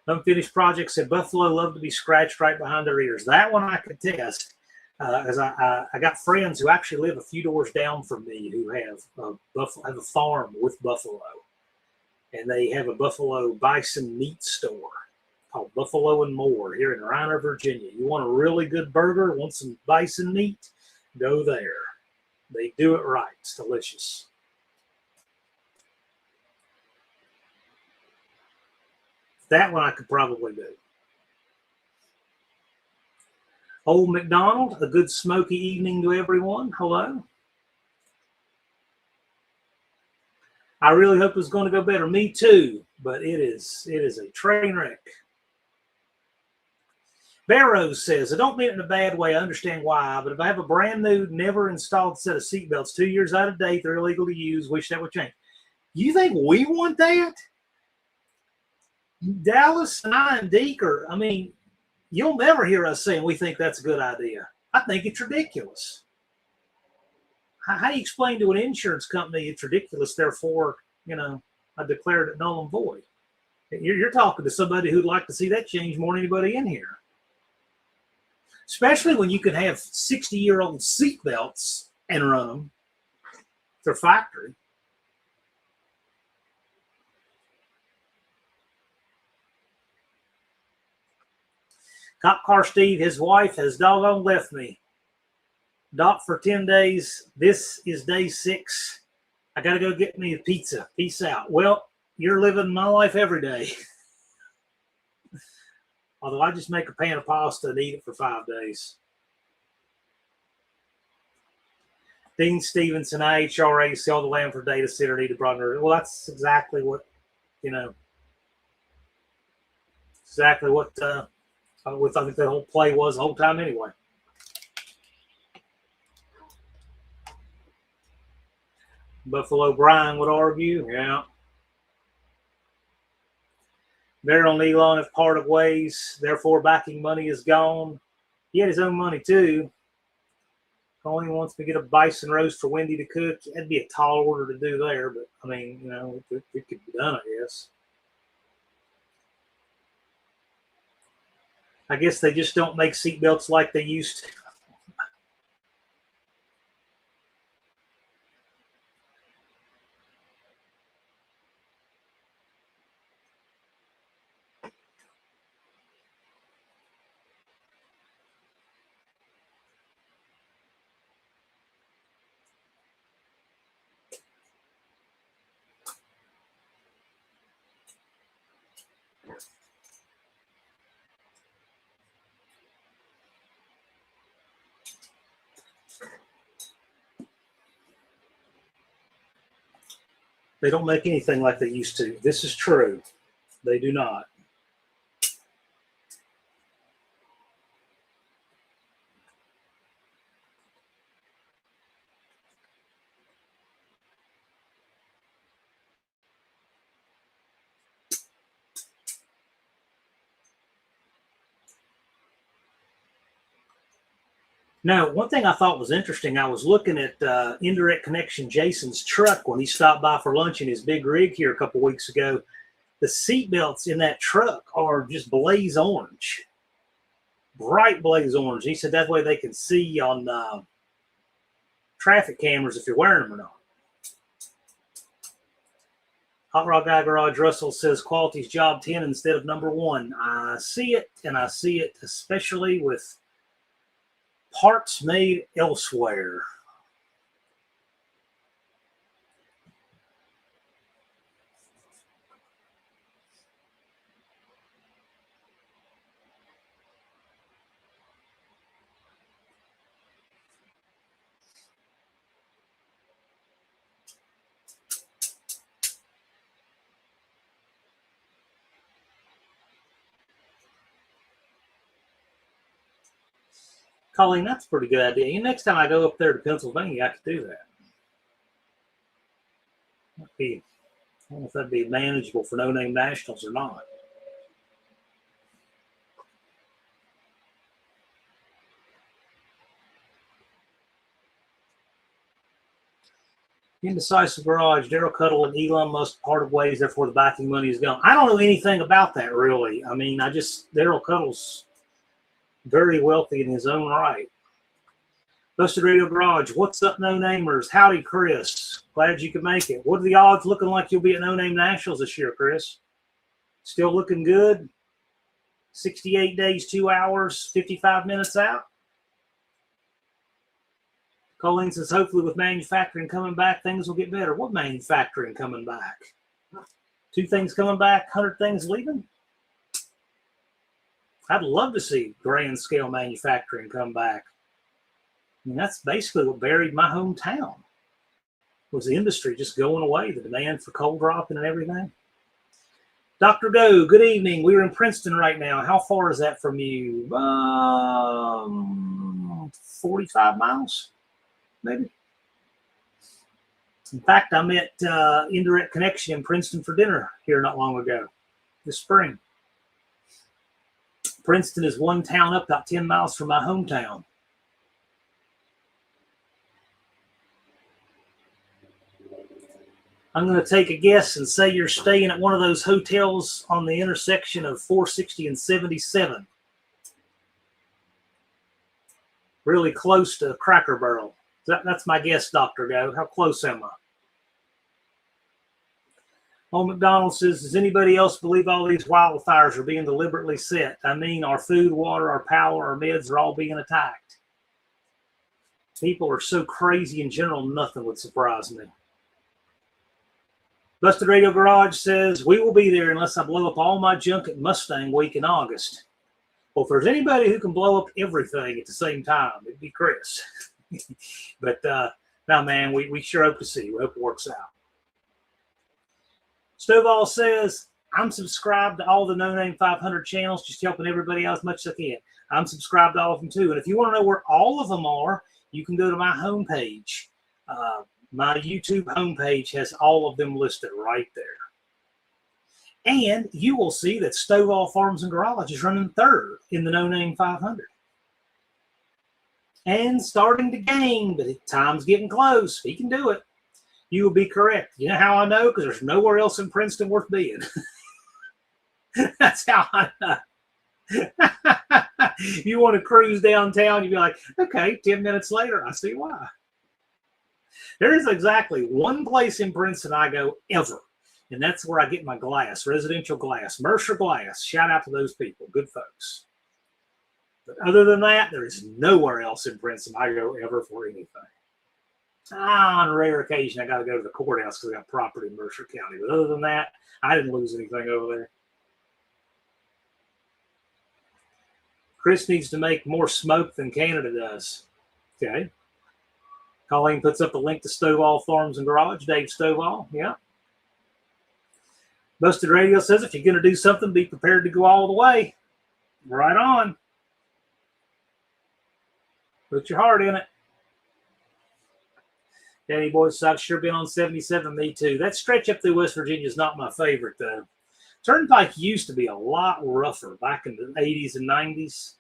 Unfinished projects said Buffalo love to be scratched right behind their ears. That one I could test, as I got friends who actually live a few doors down from me who have a farm with buffalo, and they have a buffalo bison meat store called Buffalo and More here in Reiner, Virginia. You want a really good burger, want some bison meat, go there. They do it right. It's delicious. That one I could probably do. Old McDonald, a good smoky evening to everyone. Hello. I really hope it's going to go better. Me too, but it is a train wreck. Barrows says, I don't mean it in a bad way. I understand why, but if I have a brand new, never installed set of seatbelts 2 years out of date, they're illegal to use, wish that would change. You think we want that? Dallas and I and Deke are, I mean, you'll never hear us saying we think that's a good idea. I think it's ridiculous. How do you explain to an insurance company it's ridiculous, therefore, I declared it null and void? You're talking to somebody who'd like to see that change more than anybody in here. Especially when you can have 60-year-old seatbelts and run them. They're factory. Cop Car Steve, his wife has doggone left me. Doc for 10 days. This is day 6. I got to go get me a pizza. Peace out. Well, you're living my life every day. Although I just make a pan of pasta and eat it for 5 days. Dean Stevenson, AHRA, sell the land for data center, need a broader. Well, that's exactly what, exactly what I think the whole play was the whole time anyway. Buffalo Brian would argue, yeah. Daryl and Elon have parted ways, therefore backing money is gone. He had his own money too. Only wants to get a bison roast for Wendy to cook. That'd be a tall order to do there, but I mean, it could be done, I guess. I guess they just don't make seatbelts like they used to. They don't make anything like they used to. This is true. They do not. Now, one thing I thought was interesting, I was looking at Indirect Connection Jason's truck when he stopped by for lunch in his big rig here a couple weeks ago. The seatbelts in that truck are just blaze orange, bright blaze orange. He said that way they can see on traffic cameras if you're wearing them or not. Hot Rod Guy Garage Russell says quality's job 10 instead of number 1. I see it, and I see it especially with parts made elsewhere. Colleen, that's a pretty good idea. Next time I go up there to Pennsylvania, I could do that. I don't know if that'd be manageable for No Name Nationals or not. Indecisive Garage, Daryl Cuddle and Elon Musk parted ways, therefore the backing money is gone. I don't know anything about that, really. I mean, Daryl Cuddle's very wealthy in his own right. Busted Radio Garage, what's up, No Namers? Howdy, Chris. Glad you could make it. What are the odds looking like you'll be at No Name Nationals this year, Chris? Still looking good? 68 days, 2 hours, 55 minutes out? Colleen says, hopefully with manufacturing coming back, things will get better. What manufacturing coming back? 2 things coming back, 100 things leaving? I'd love to see grand scale manufacturing come back. I mean, that's basically what buried my hometown, was the industry just going away, the demand for coal dropping and everything. Dr. Go, good evening. We're in Princeton right now. How far is that from you? 45 miles, maybe. In fact, I met Indirect Connection in Princeton for dinner here not long ago, this spring. Princeton is one town up about 10 miles from my hometown. I'm going to take a guess and say you're staying at one of those hotels on the intersection of 460 and 77. Really close to Cracker Barrel. That's my guess, Dr. Go. How close am I? Old McDonald says, does anybody else believe all these wildfires are being deliberately set? I mean, our food, water, our power, our meds are all being attacked. People are so crazy in general, nothing would surprise me. Busted Radio Garage says, we will be there unless I blow up all my junk at Mustang Week in August. Well, if there's anybody who can blow up everything at the same time, it'd be Chris. But no, man, we sure hope to see you. We hope it works out. Stovall says, I'm subscribed to all the No Name 500 channels, just helping everybody out as much as I can. I'm subscribed to all of them too. And if you want to know where all of them are, you can go to my homepage. My YouTube homepage has all of them listed right there. And you will see that Stovall Farms and Garage is running 3rd in the No Name 500. And starting to gain, but time's getting close. He can do it. You will be correct. You know how I know? Because there's nowhere else in Princeton worth being. That's how I know. You want to cruise downtown, you'd be like, okay, 10 minutes later, I see why. There is exactly one place in Princeton I go ever, and that's where I get my glass, residential glass, Mercer Glass. Shout out to those people, good folks. But other than that, there is nowhere else in Princeton I go ever for anything. On rare occasion, I got to go to the courthouse because I got property in Mercer County. But other than that, I didn't lose anything over there. Chris needs to make more smoke than Canada does. Okay. Colleen puts up a link to Stovall Farms and Garage. Dave Stovall, yeah. Busted Radio says, if you're going to do something, be prepared to go all the way. Right on. Put your heart in it. Danny Boys, I've sure been on 77. Me too. That stretch up through West Virginia is not my favorite, though. Turnpike used to be a lot rougher back in the 80s and 90s.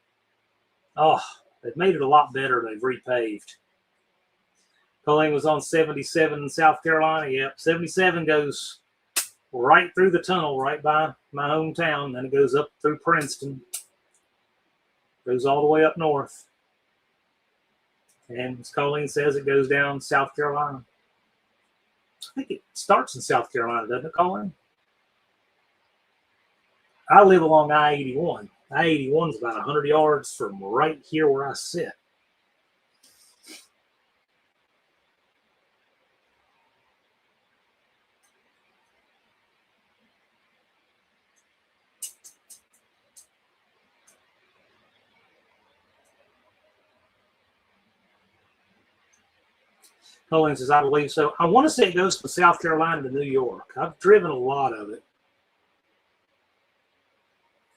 Oh, they've made it a lot better. They've repaved. Colleen was on 77 in South Carolina. Yep, 77 goes right through the tunnel right by my hometown. Then it goes up through Princeton. Goes all the way up north. And as Colleen says, it goes down South Carolina. I think it starts in South Carolina, doesn't it, Colleen? I live along I-81. I-81 is about 100 yards from right here where I sit. Colleen says, I believe so. I want to say it goes from South Carolina to New York. I've driven a lot of it.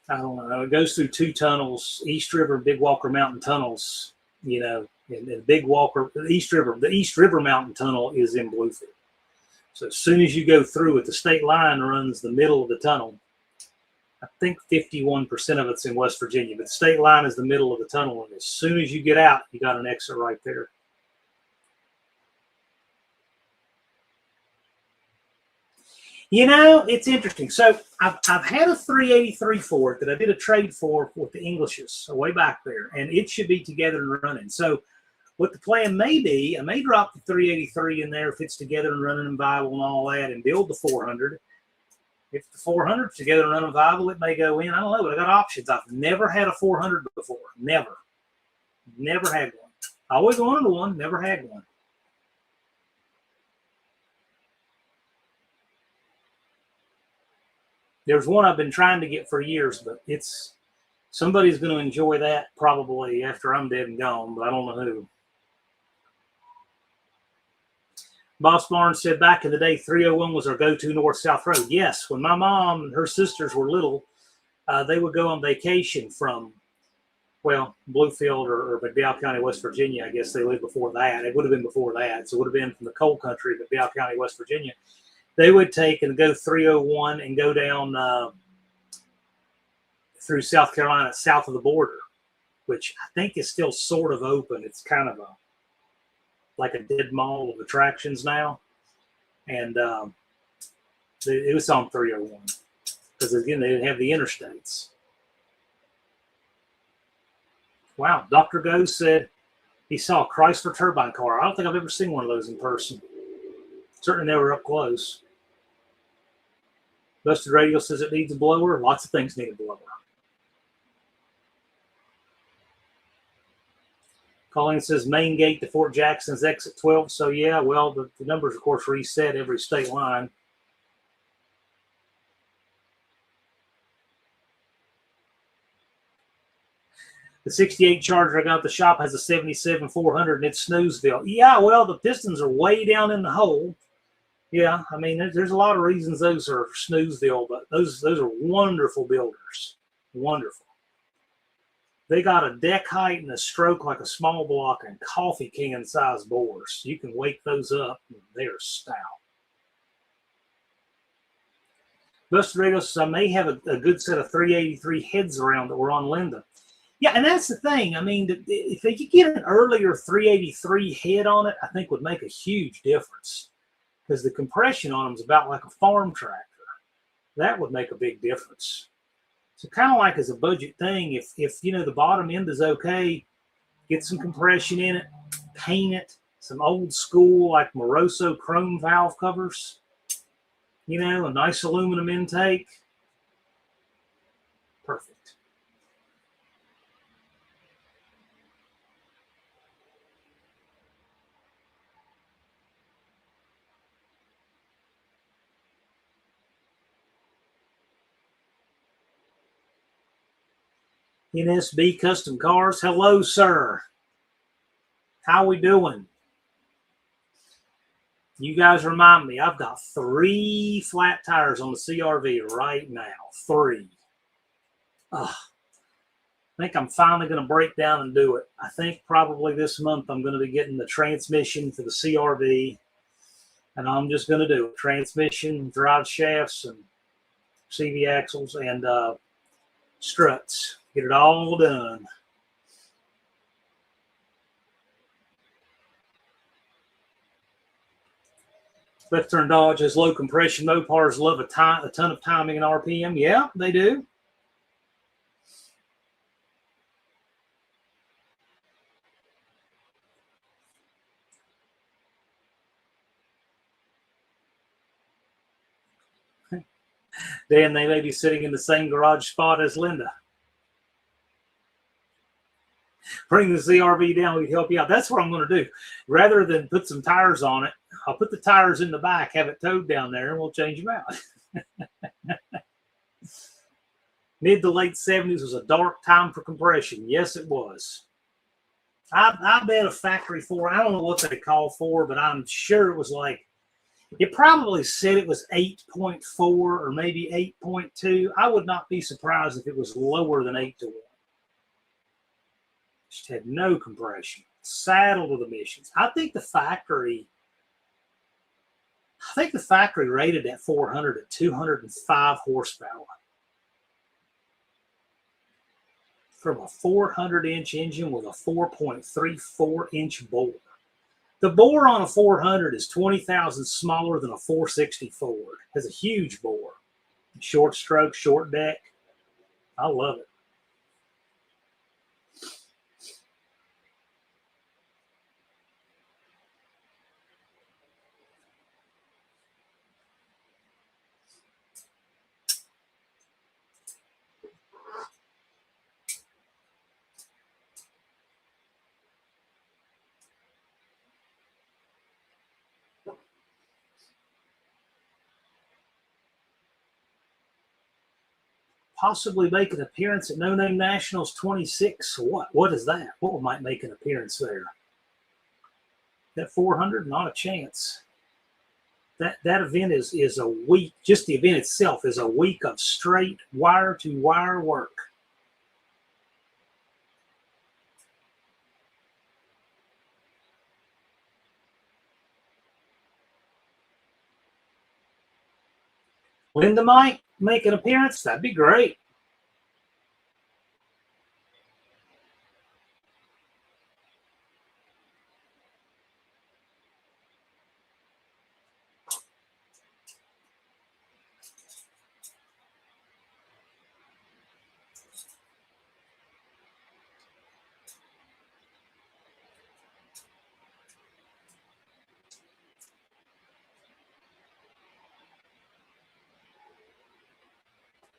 I don't know. It goes through 2 tunnels, East River and Big Walker Mountain tunnels, you know, and Big Walker, the East River Mountain Tunnel is in Bluefield. So as soon as you go through it, the state line runs the middle of the tunnel. I think 51% of it's in West Virginia, but the state line is the middle of the tunnel. And as soon as you get out, you got an exit right there. You know, it's interesting. So I've had a 383 Ford that I did a trade for with the Englishes way back there, and it should be together and running. So what the plan may be, I may drop the 383 in there if it's together and running and viable and all that, and build the 400. If the 400 is together and running and viable, it may go in. I don't know, but I got options. I've never had a 400 before. Never had one. I always wanted one, never had one. There's one I've been trying to get for years, but somebody's going to enjoy that probably after I'm dead and gone, but I don't know who. Boss Barnes said back in the day, 301 was our go-to north-south road. Yes, when my mom and her sisters were little, they would go on vacation from, well, Bluefield or McDowell County, West Virginia. I guess they lived before that. It would have been before that. So it would have been from the coal country, McDowell County, West Virginia. They would take and go 301 and go down through South Carolina, south of the border, which I think is still sort of open. It's kind of like a dead mall of attractions now. And it was on 301 because, again, they didn't have the interstates. Wow. Dr. Go said he saw a Chrysler turbine car. I don't think I've ever seen one of those in person. Certainly never up close. Busted Radio says it needs a blower. Lots of things need a blower. Colleen says main gate to Fort Jackson's exit 12. So, yeah, well, the numbers, of course, reset every state line. The 68 Charger I got at the shop has a 77 400 and it's Snoozeville. Yeah, well, the pistons are way down in the hole. Yeah, I mean, there's a lot of reasons those are Snoozeville, but those are wonderful builders. Wonderful. They got a deck height and a stroke like a small block and coffee can size bores. You can wake those up and they're stout. Buster Radio says I may have a good set of 383 heads around that were on Linda. Yeah, and that's the thing. I mean, if they could get an earlier 383 head on it, I think would make a huge difference because the compression on them is about like a farm tractor. That would make a big difference. So kind of like as a budget thing, if you know the bottom end is okay, get some compression in it, paint it, some old school like Moroso chrome valve covers, you know, a nice aluminum intake. Perfect. NSB Custom Cars. Hello, sir. How we doing? You guys remind me, I've got 3 flat tires on the CRV right now. 3. I think I'm finally going to break down and do it. I think probably this month I'm going to be getting the transmission for the CRV. And I'm just going to do it. Transmission, drive shafts, and CV axles, and struts. Get it all done. Left turn Dodge has low compression. Mopars love a ton of timing and RPM. Yeah, they do. Dan, they may be sitting in the same garage spot as Linda. Bring the CRV down, we can help you out. That's what I'm going to do. Rather than put some tires on it, I'll put the tires in the back, have it towed down there, and we'll change them out. Mid to late 70s was a dark time for compression. Yes, it was. I bet a factory 4, I don't know what they call 4, but I'm sure it was like, it probably said it was 8.4 or maybe 8.2. I would not be surprised if it was lower than 8 to 1. Just had no compression. Saddled with emissions. I think the factory rated that 400 at 205 horsepower. From a 400-inch engine with a 4.34-inch bore. The bore on a 400 is 20 thousandths smaller than a 460 Ford. Has a huge bore. Short stroke, short deck. I love it. Possibly make an appearance at No Name Nationals 26. What is that? What might make an appearance there? That 400, not a chance. That event is a week. Just the event itself is a week of straight wire to wire work. Linda might make an appearance. That'd be great.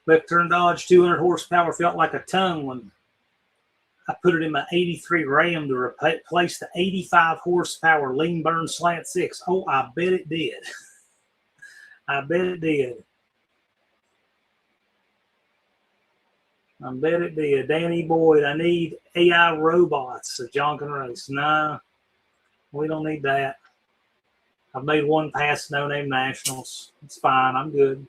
Left turn Dodge, 200 horsepower, felt like a tongue when I put it in my 83 Ram to replace the 85 horsepower lean burn slant six. Oh, I bet it did. I bet it did. I bet it did. Danny Boyd, I need AI robots so John can race. No, we don't need that. I've made one pass, No Name Nationals. It's fine. I'm good.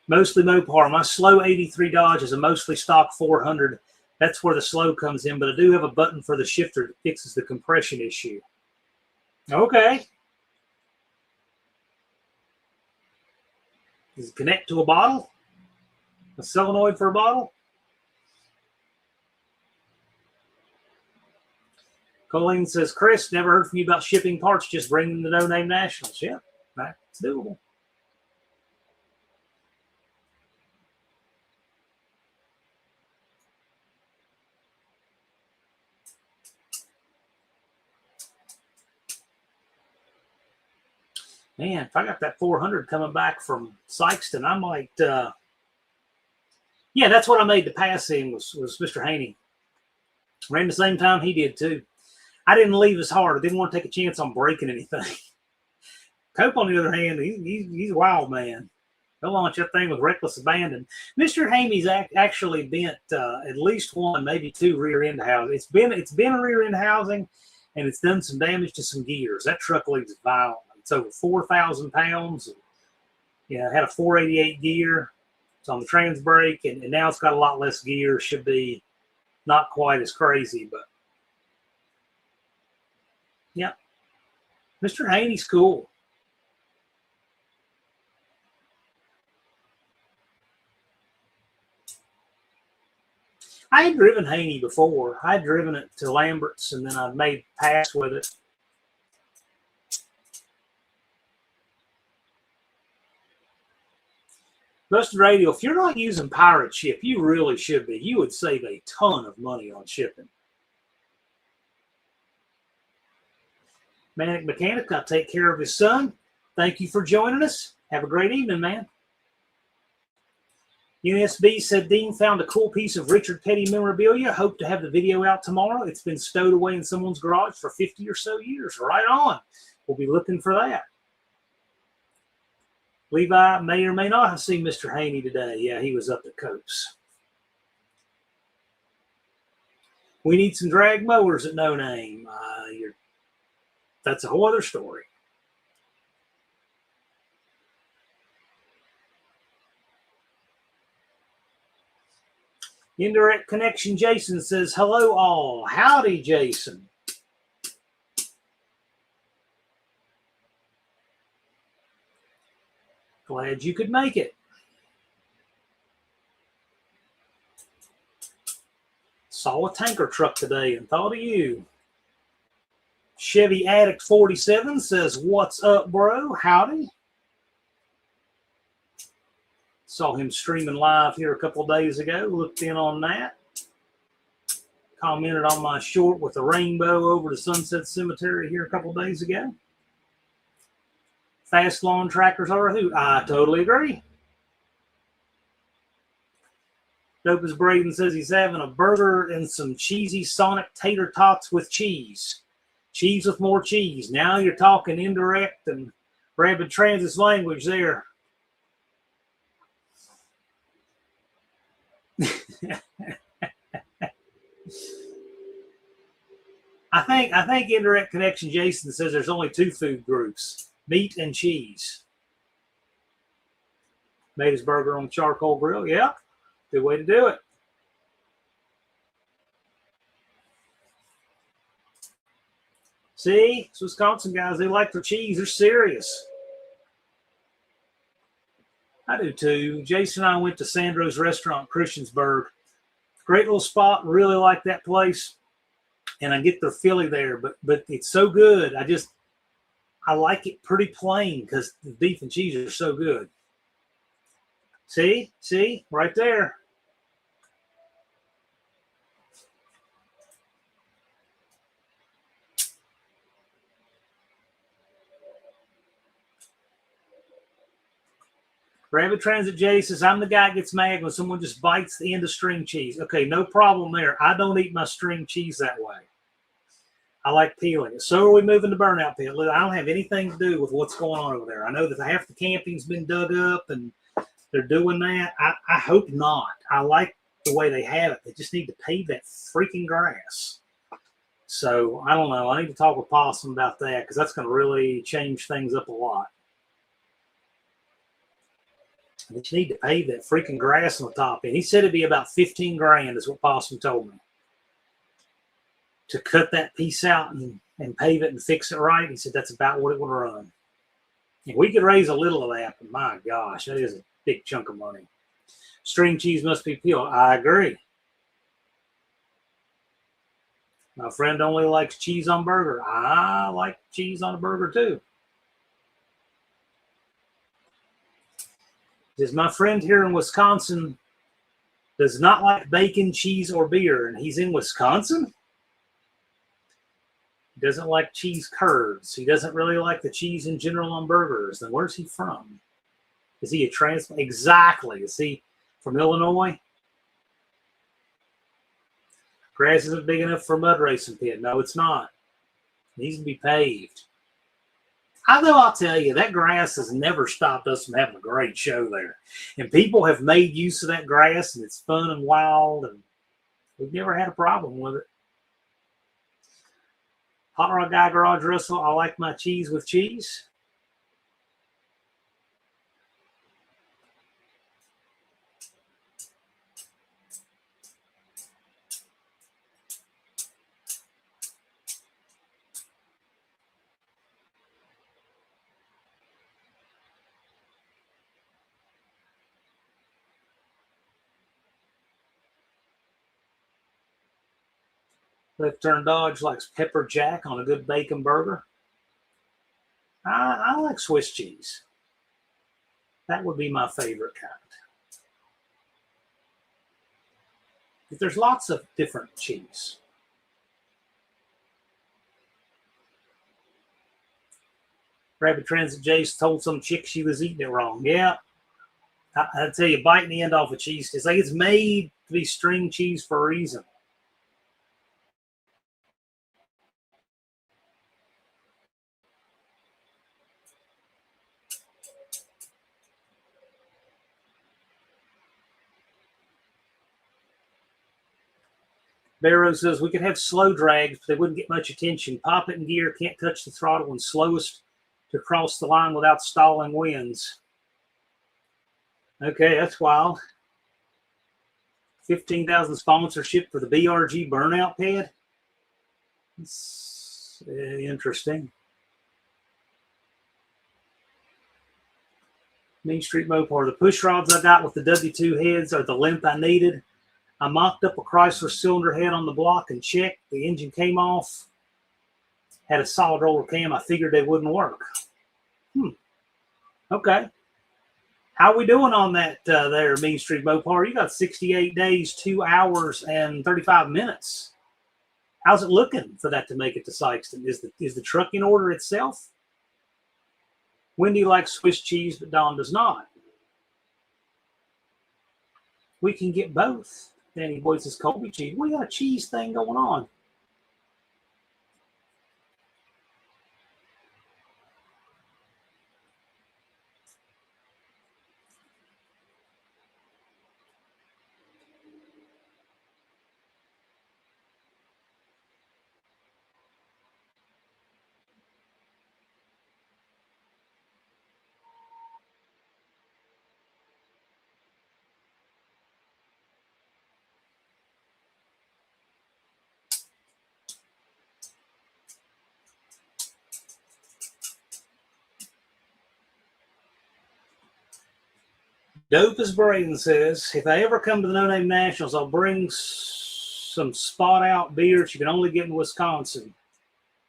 Mostly Mopar. My slow 83 Dodge is a mostly stock 400. That's where the slow comes in, but I do have a button for the shifter that fixes the compression issue. Okay. Does it connect to a bottle? A solenoid for a bottle? Colleen says, Chris, never heard from you about shipping parts, just bring them to No Name Nationals. Yeah, that's doable. Man, if I got that 400 coming back from Sykeston, I might, yeah, that's what I made the pass in was Mr. Haney. Ran the same time he did too. I didn't leave as hard. I didn't want to take a chance on breaking anything. Cope, on the other hand, he's a wild man. He'll launch that thing with reckless abandon. Mr. Haney's actually bent at least one, maybe two rear end housing. It's been a rear end housing, and it's done some damage to some gears. That truck leaves violent. It's over 4,000 pounds. Yeah, it had a 488 gear. It's on the trans brake, and now it's got a lot less gear. Should be not quite as crazy, but yeah. Mr. Haney's cool. I had driven Haney before. I'd driven it to Lambert's, and then I made pass with it. Busted Radio, if you're not using pirate ship, you really should be. You would save a ton of money on shipping. Manic Mechanic, I'll take care of his son. Thank you for joining us. Have a great evening, man. USB said Dean found a cool piece of Richard Petty memorabilia. Hope to have the video out tomorrow. It's been stowed away in someone's garage for 50 or so years. Right on. We'll be looking for that. Levi may or may not have seen Mr. Haney today. Yeah, he was up at Cope's. We need some drag mowers at No Name. That's a whole other story. Indirect Connection Jason says, hello all. Howdy, Jason. Glad you could make it. Saw a tanker truck today and thought of you. Chevy Addict 47 says, "What's up, bro? Howdy." Saw him streaming live here a couple of days ago. Looked in on that. Commented on my short with the rainbow over the Sunset Cemetery here a couple of days ago. Fast lawn tractors are a hoot. I totally agree. Dopest Braden says he's having a burger and some cheesy Sonic tater tots with cheese. Cheese with more cheese. Now you're talking indirect and rapid transit language there. I think indirect connection Jason says there's only two food groups, meat and cheese. Made his burger on the charcoal grill. Yeah, good way to do it. See, it's Wisconsin guys, they like their cheese. They're serious. I do too. Jason and I went to Sandro's restaurant, Christiansburg. Great little spot. Really like that place. And I get their Philly there, but it's so good. I like it pretty plain because the beef and cheese are so good. See, right there. Rabbit Transit J says, I'm the guy that gets mad when someone just bites the end of string cheese. Okay, no problem there. I don't eat my string cheese that way. I like peeling it. So are we moving to Burnout Pit? I don't have anything to do with what's going on over there. I know that half the camping's been dug up and they're doing that. I hope not. I like the way they have it. They just need to pave that freaking grass. So I don't know. I need to talk with Possum about that because that's going to really change things up a lot. They just need to pave that freaking grass on the top end. He said it'd be about 15 grand is what Possum told me. To cut that piece out and pave it and fix it right. He said that's about what it would run. If we could raise a little of that, but my gosh, that is a big chunk of money. String cheese must be peeled. I agree. My friend only likes cheese on burger. I like cheese on a burger too. Says my friend here in Wisconsin does not like bacon, cheese, or beer, and he's in Wisconsin. He doesn't like cheese curds. He doesn't really like the cheese in general on burgers. Then where's he from? Is he a transplant? Exactly. Is he from Illinois? Grass isn't big enough for a mud racing pit. No, it's not. It needs to be paved. Although I'll tell you, that grass has never stopped us from having a great show there. And people have made use of that grass, and it's fun and wild, and we've never had a problem with it. Hot Rod Guy Garage Russell, I like my cheese with cheese. Left Turn Dodge likes pepper jack on a good bacon burger. I like Swiss cheese. That would be my favorite kind. But there's lots of different cheese. Rabbit Transit Jace told some chick she was eating it wrong. Yeah. I tell you, biting the end off of cheese, it's like it's made to be string cheese for a reason. Barrow says we could have slow drags, but they wouldn't get much attention. Pop it in gear, can't touch the throttle, and slowest to cross the line without stalling wins. Okay, that's wild. 15,000 sponsorship for the BRG burnout pad. It's interesting. Main Street Mopar. The push rods I got with the W2 heads are the length I needed. I mocked up a Chrysler cylinder head on the block and checked. The engine came off. Had a solid roller cam. I figured they wouldn't work. Okay. How we doing on that there, Mean Street Mopar? You got 68 days, 2 hours, and 35 minutes. How's it looking for that to make it to Sykeston? Is the truck in order itself? Wendy likes Swiss cheese, but Don does not. We can get both. Danny Boyd says Colby cheese. We got a cheese thing going on. Dope as Braden says, if I ever come to the No Name Nationals, I'll bring some spot out beers you can only get in Wisconsin.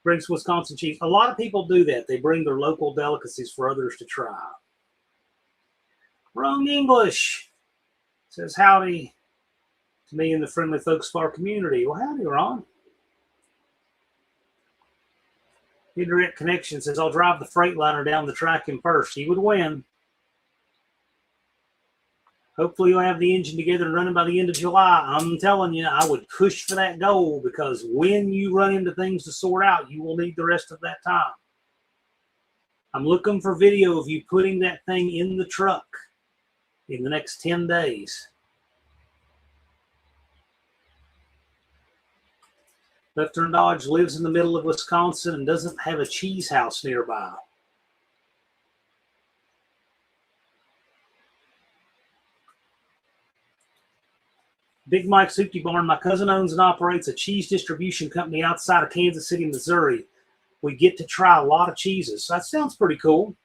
Bring some Wisconsin cheese. A lot of people do that. They bring their local delicacies for others to try. Wrong English says howdy to me and the friendly folks of our community. Well, howdy, Ron. Indirect Connection says I'll drive the Freightliner down the track in first. He would win. Hopefully you'll have the engine together and running by the end of July. I'm telling you, I would push for that goal because when you run into things to sort out, you will need the rest of that time. I'm looking for video of you putting that thing in the truck in the next 10 days. Left Turn Dodge lives in the middle of Wisconsin and doesn't have a cheese house nearby. Big Mike's Hookie Barn. My cousin owns and operates a cheese distribution company outside of Kansas City, Missouri. We get to try a lot of cheeses. That sounds pretty cool.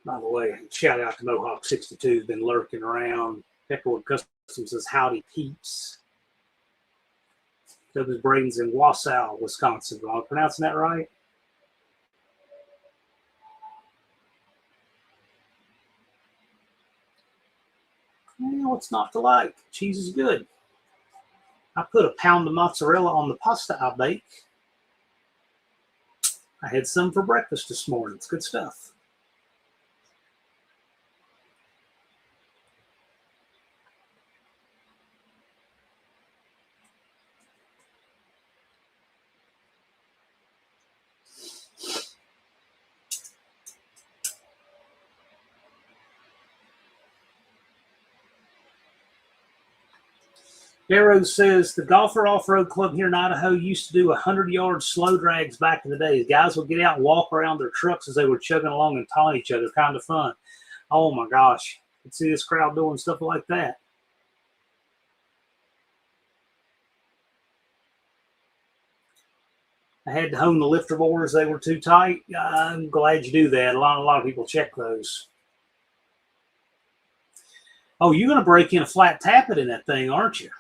By the way, shout out to Mohawk 62, who's been lurking around. Peckerwood Customs says, howdy peeps. W. Braden's in Wausau, Wisconsin. Am I pronouncing that right? Well, what's not to like? Cheese is good. I put a pound of mozzarella on the pasta I bake. I had some for breakfast this morning. It's good stuff. Darrow says, the Golfer Off-Road Club here in Idaho used to do 100-yard slow drags back in the day. Guys would get out and walk around their trucks as they were chugging along and taunting each other. Kind of fun. Oh, my gosh. You can see this crowd doing stuff like that. I had to hone the lifter boards. They were too tight. I'm glad you do that. A lot of people check those. Oh, you're going to break in a flat tappet in that thing, aren't you?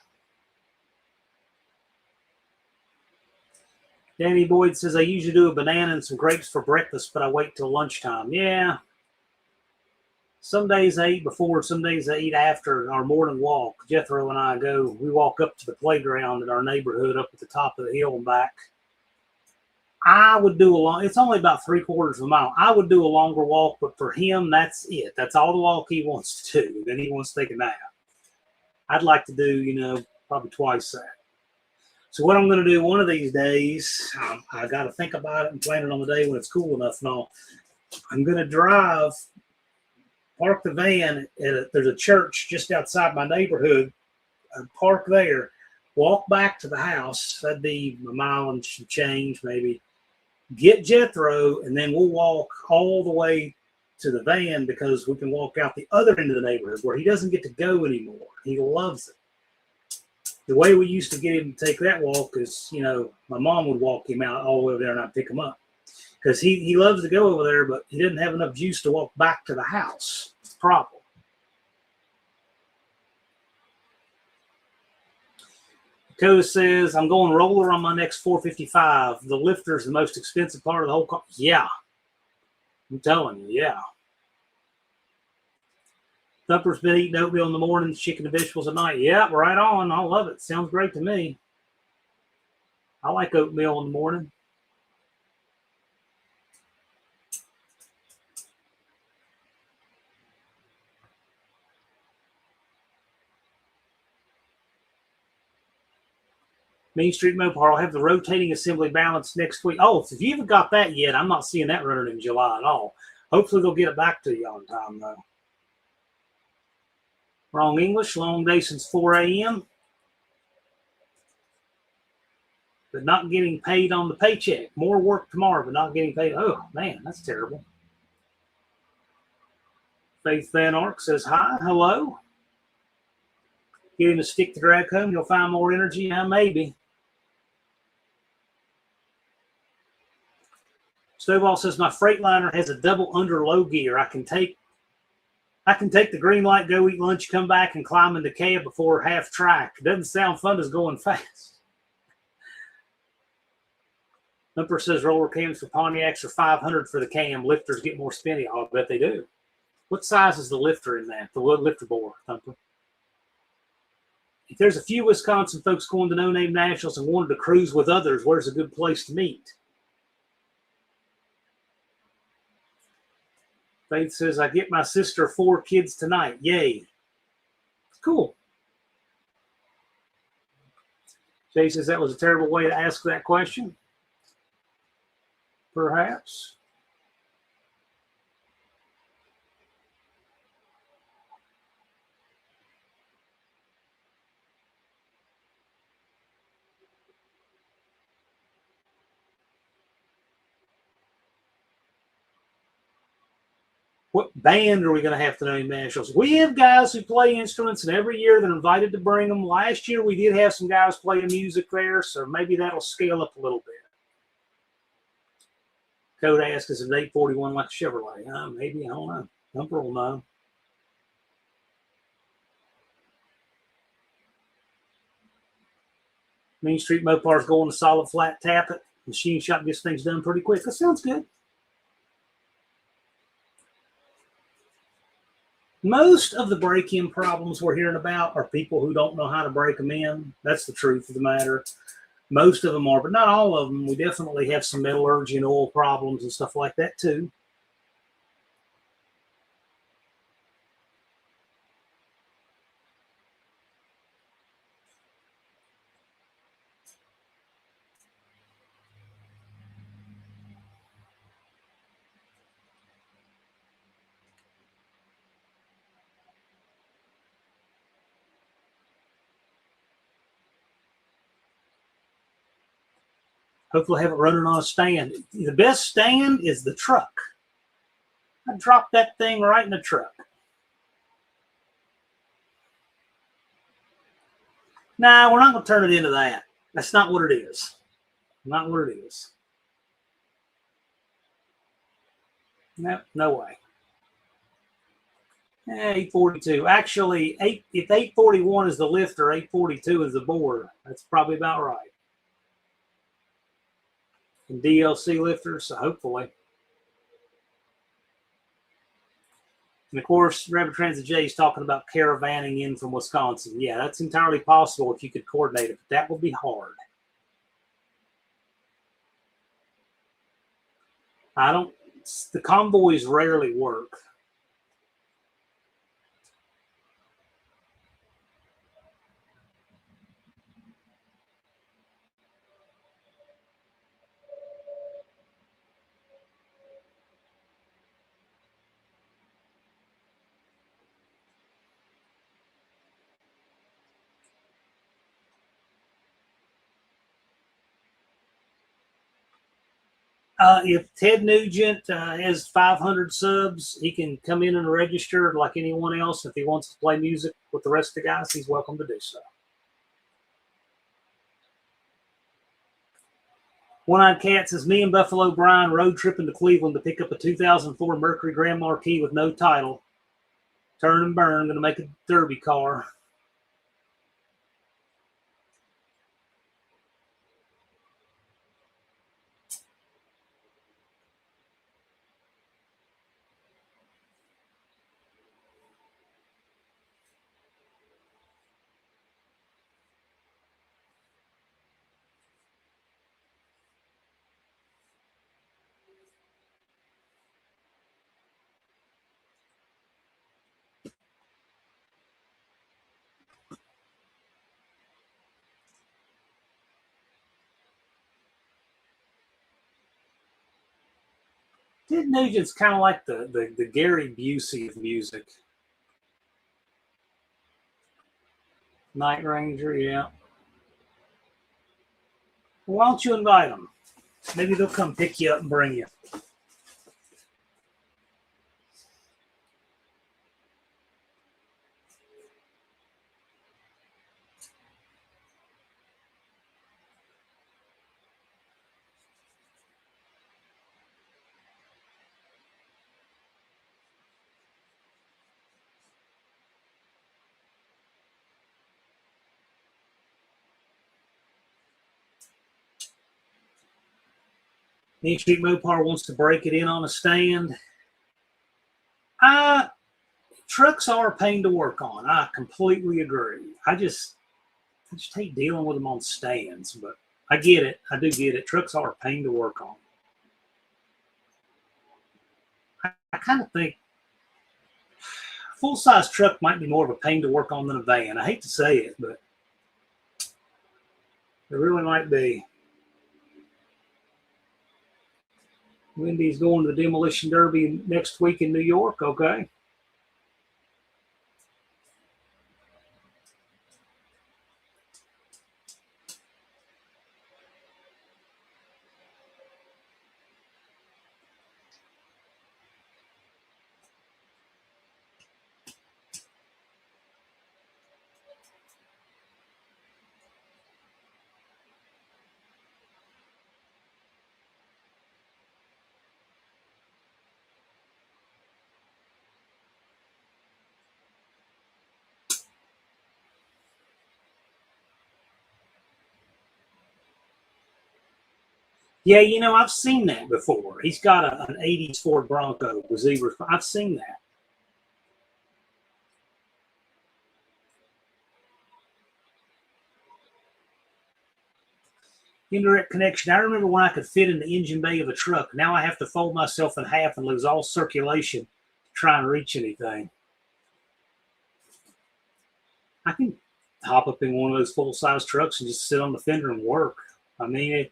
Danny Boyd says, I usually do a banana and some grapes for breakfast, but I wait till lunchtime. Yeah. Some days I eat before, some days I eat after our morning walk. Jethro and I we walk up to the playground in our neighborhood up at the top of the hill and back. I would do it's only about 3/4 of a mile. I would do a longer walk, but for him, that's it. That's all the walk he wants to do. Then he wants to take a nap. I'd like to do, probably twice that. So what I'm going to do one of these days, I got to think about it and plan it on the day when it's cool enough and all. I'm going to drive, park the van there's a church just outside my neighborhood. Park there, walk back to the house. That'd be a mile and some change maybe. Get Jethro, and then we'll walk all the way to the van because we can walk out the other end of the neighborhood where he doesn't get to go anymore. He loves it. The way we used to get him to take that walk is, you know, my mom would walk him out all the way over there and I'd pick him up. Because he loves to go over there, but he didn't have enough juice to walk back to the house. It's a problem. Dakota says, I'm going roller on my next 455. The lifter is the most expensive part of the whole car. Yeah. I'm telling you, yeah. Thumper's been eating oatmeal in the morning, chicken and vegetables at night. Yeah, right on. I love it. Sounds great to me. I like oatmeal in the morning. Main Street Mopar, I'll have the rotating assembly balance next week. Oh, if you haven't got that yet, I'm not seeing that running in July at all. Hopefully they'll get it back to you on time, though. Wrong English. Long day since 4 a.m. But not getting paid on the paycheck. More work tomorrow, but not getting paid. Oh, man, that's terrible. Faith Van Ark says, hi, hello. Get him a stick to drag home. You'll find more energy. Yeah, maybe. Stovall says, my Freightliner has a double under low gear. I can take the green light, go eat lunch, come back, and climb in the cab before half track. It doesn't sound fun as going fast. Thumper says roller cams for Pontiacs are $500 for the cam. Lifters get more spinny. I'll bet they do. What size is the lifter in that? The lifter bore, Thumper? If there's a few Wisconsin folks going to No Name Nationals and wanted to cruise with others, where's a good place to meet? Faith says, I get my sister 4 kids tonight. Yay. Cool. Jay says that was a terrible way to ask that question. Perhaps. What band are we going to have to name nationals? We have guys who play instruments, and every year they're invited to bring them. Last year we did have some guys playing music there, so maybe that'll scale up a little bit. Code asks, is an 841 like a Chevrolet? Maybe, I don't know. Thumper will know. Main Street Mopar's going to solid flat tap it. Machine shop gets things done pretty quick. That sounds good. Most of the break-in problems we're hearing about are people who don't know how to break them in. That's the truth of the matter. Most of them are, but not all of them. We definitely have some metallurgy and oil problems and stuff like that too. Hopefully have it running on a stand. The best stand is the truck. I dropped that thing right in the truck. Nah, we're not going to turn it into that. That's not what it is. Not what it is. No way. 842. Actually, if 841 is the lifter, 842 is the bore. That's probably about right. And DLC lifters, so hopefully. And of course, Rapid Transit J is talking about caravanning in from Wisconsin. Yeah, that's entirely possible if you could coordinate it, but that would be hard. The convoys rarely work. If Ted Nugent has 500 subs, he can come in and register like anyone else. If he wants to play music with the rest of the guys, he's welcome to do so. One-Eyed Cat says, me and Buffalo Brian road tripping to Cleveland to pick up a 2004 Mercury Grand Marquis with no title. Turn and burn, going to make a derby car. Ted Nugent's kind of like the Gary Busey of music. Night Ranger, yeah. Well, why don't you invite them? Maybe they'll come pick you up and bring you. Main Street Mopar wants to break it in on a stand. Trucks are a pain to work on. I completely agree. I just hate dealing with them on stands, but I get it. I do get it. Trucks are a pain to work on. I kind of think a full-size truck might be more of a pain to work on than a van. I hate to say it, but it really might be. Wendy's going to the Demolition Derby next week in New York. Okay. Yeah, you know, I've seen that before. He's got an 80s Ford Bronco with zebras. I've seen that. Indirect connection. I remember when I could fit in the engine bay of a truck. Now I have to fold myself in half and lose all circulation to try and reach anything. I can hop up in one of those full-size trucks and just sit on the fender and work. I mean,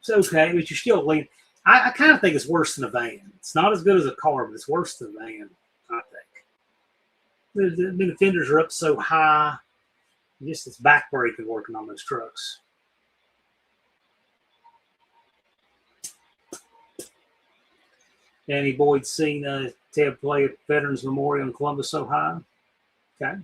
it's okay, but you're still leaning. I kind of think it's worse than a van. It's not as good as a car, but it's worse than a van, I think. The fenders are up so high. Just it's backbreaking working on those trucks. Danny Boyd's seen Ted play at Veterans Memorial in Columbus, Ohio. Okay.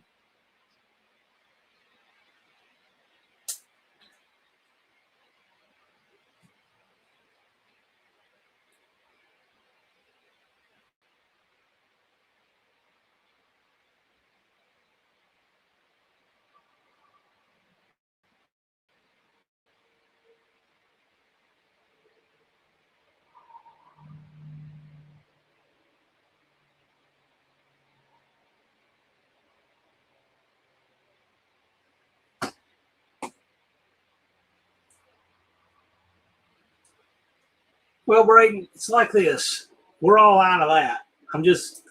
Well, Braden, it's like this. We're all out of that.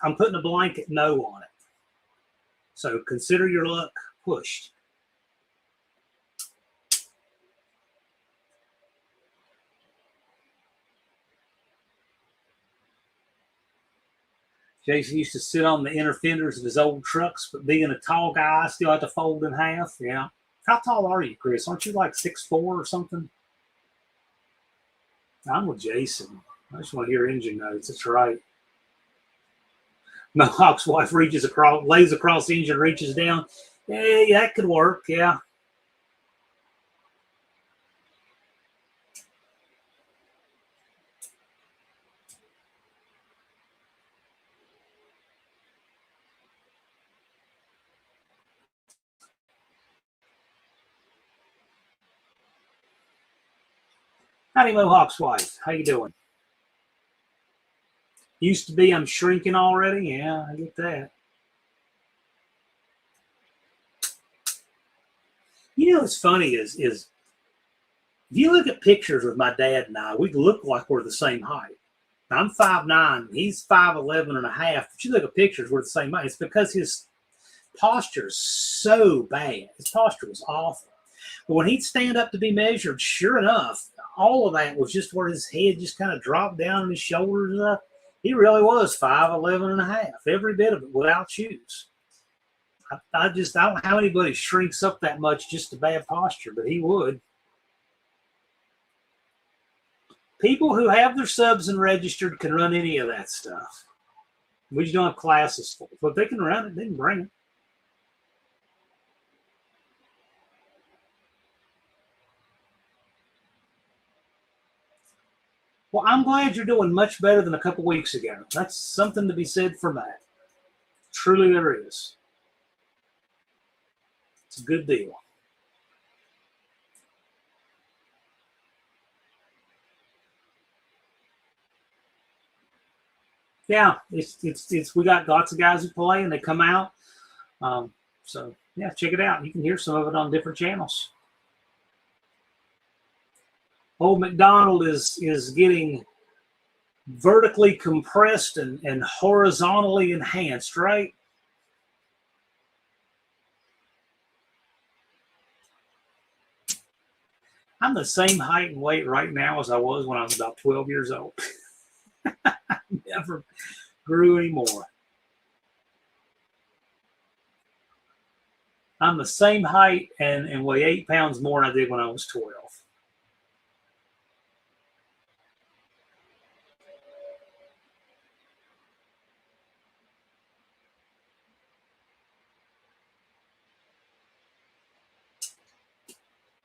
I'm putting a blanket no on it. So consider your luck pushed. Jason used to sit on the inner fenders of his old trucks, but being a tall guy, I still have to fold in half. Yeah. How tall are you, Chris? Aren't you like 6'4" or something? I'm with Jason. I just want to hear engine notes. That's right. Mohawk's wife reaches across, lays across the engine, reaches down. Hey, that could work. Yeah. Howdy, Mohawk's wife. How you doing? Used to be I'm shrinking already. Yeah, I get that. You know what's funny is if you look at pictures of my dad and I, we look like we're the same height. I'm 5'9", he's 5'11 and a half. But you look at pictures, we're the same height. It's because his posture is so bad. His posture was awful. But when he'd stand up to be measured, sure enough, all of that was just where his head just kind of dropped down and his shoulders up. He really was 5'11 and a half, every bit of it, without shoes. I don't know how anybody shrinks up that much just to bad posture, but he would. People who have their subs and registered can run any of that stuff. We just don't have classes for it. But if they can run it, they can bring it. Well, I'm glad you're doing much better than a couple weeks ago. That's something to be said for that. Truly there is. It's a good deal. Yeah, it's we got lots of guys who play and they come out. So yeah, check it out. You can hear some of it on different channels. Old McDonald is getting vertically compressed and horizontally enhanced, right? I'm the same height and weight right now as I was when I was about 12 years old. Never grew anymore. I'm the same height and weigh 8 pounds more than I did when I was 12.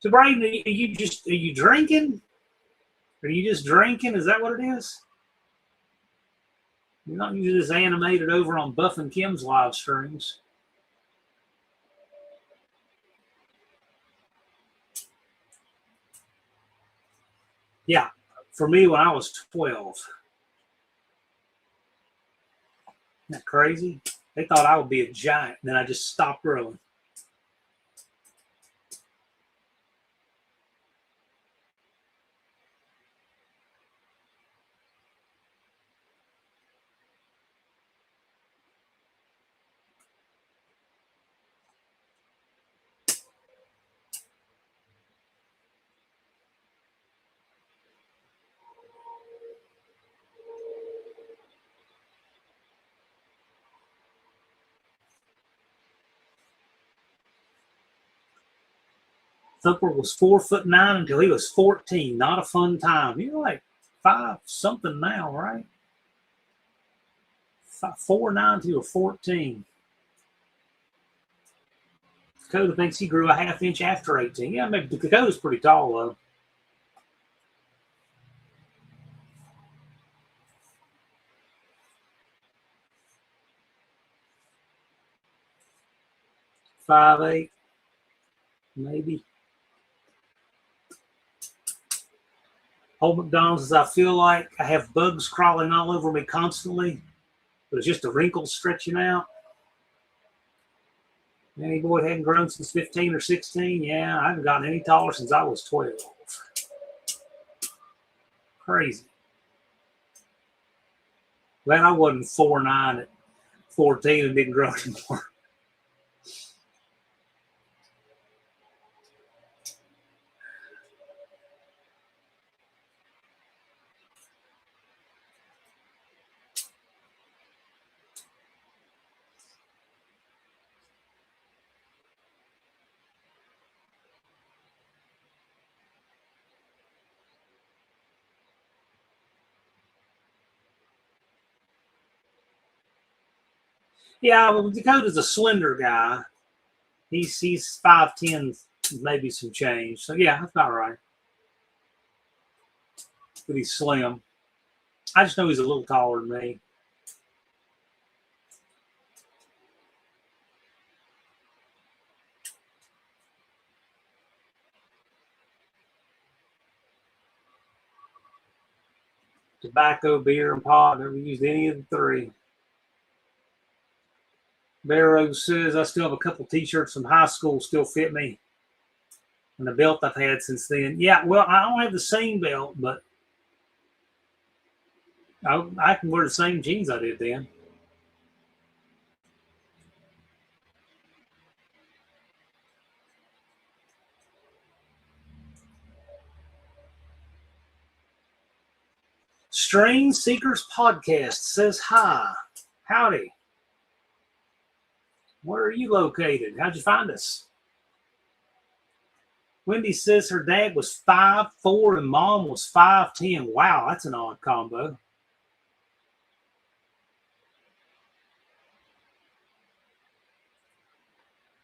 So, Brayden, are you drinking? Are you just drinking? Is that what it is? You're not usually just animated over on Buff and Kim's live streams. Yeah, for me when I was 12. Isn't that crazy? They thought I would be a giant, and then I just stopped growing. Thumper was 4'9" until he was 14. Not a fun time. You're like 5 something now, right? 4'9" to 14. Dakota thinks he grew a half inch after 18. Yeah, maybe Dakota's pretty tall though. Five eight, maybe. Old McDonald says, I feel like I have bugs crawling all over me constantly, but it's just a wrinkle stretching out. Any boy hadn't grown since 15 or 16. Yeah, I haven't gotten any taller since I was 12. Crazy. Glad I wasn't 4'9" at 14 and didn't grow anymore. Yeah, well, Dakota's a slender guy. He's 5'10", maybe some change. So yeah, that's about right. But he's slim. I just know he's a little taller than me. Tobacco, beer, and pot. Never used any of the three. Barrow says, I still have a couple t-shirts from high school still fit me. And the belt I've had since then. Yeah, well, I don't have the same belt, but I can wear the same jeans I did then. Strange Seekers Podcast says hi. Howdy. Where are you located? How'd you find us? Wendy says her dad was 5'4" and mom was 5'10". Wow, that's an odd combo.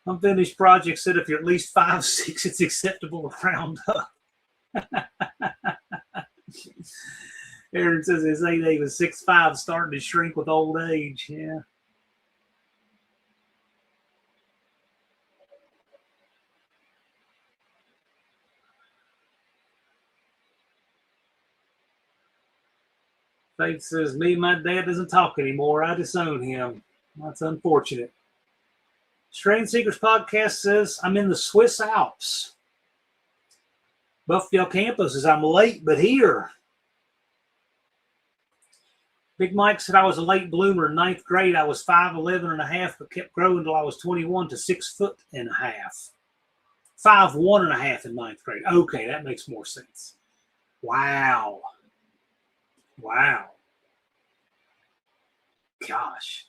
Unfinished project said if you're at least 5'6", it's acceptable to round up. Aaron says his 8'8" was 6'5", starting to shrink with old age. Yeah. Faith says, me and my dad doesn't talk anymore. I disown him. That's unfortunate. Strange Seekers Podcast says, I'm in the Swiss Alps. Buffalo Campus says, I'm late, but here. Big Mike said, I was a late bloomer in ninth grade. I was 5'11" and a half, but kept growing until I was 21 to 6'1.5". 5'1" and a half in ninth grade. Okay, that makes more sense. Wow. Wow. Gosh.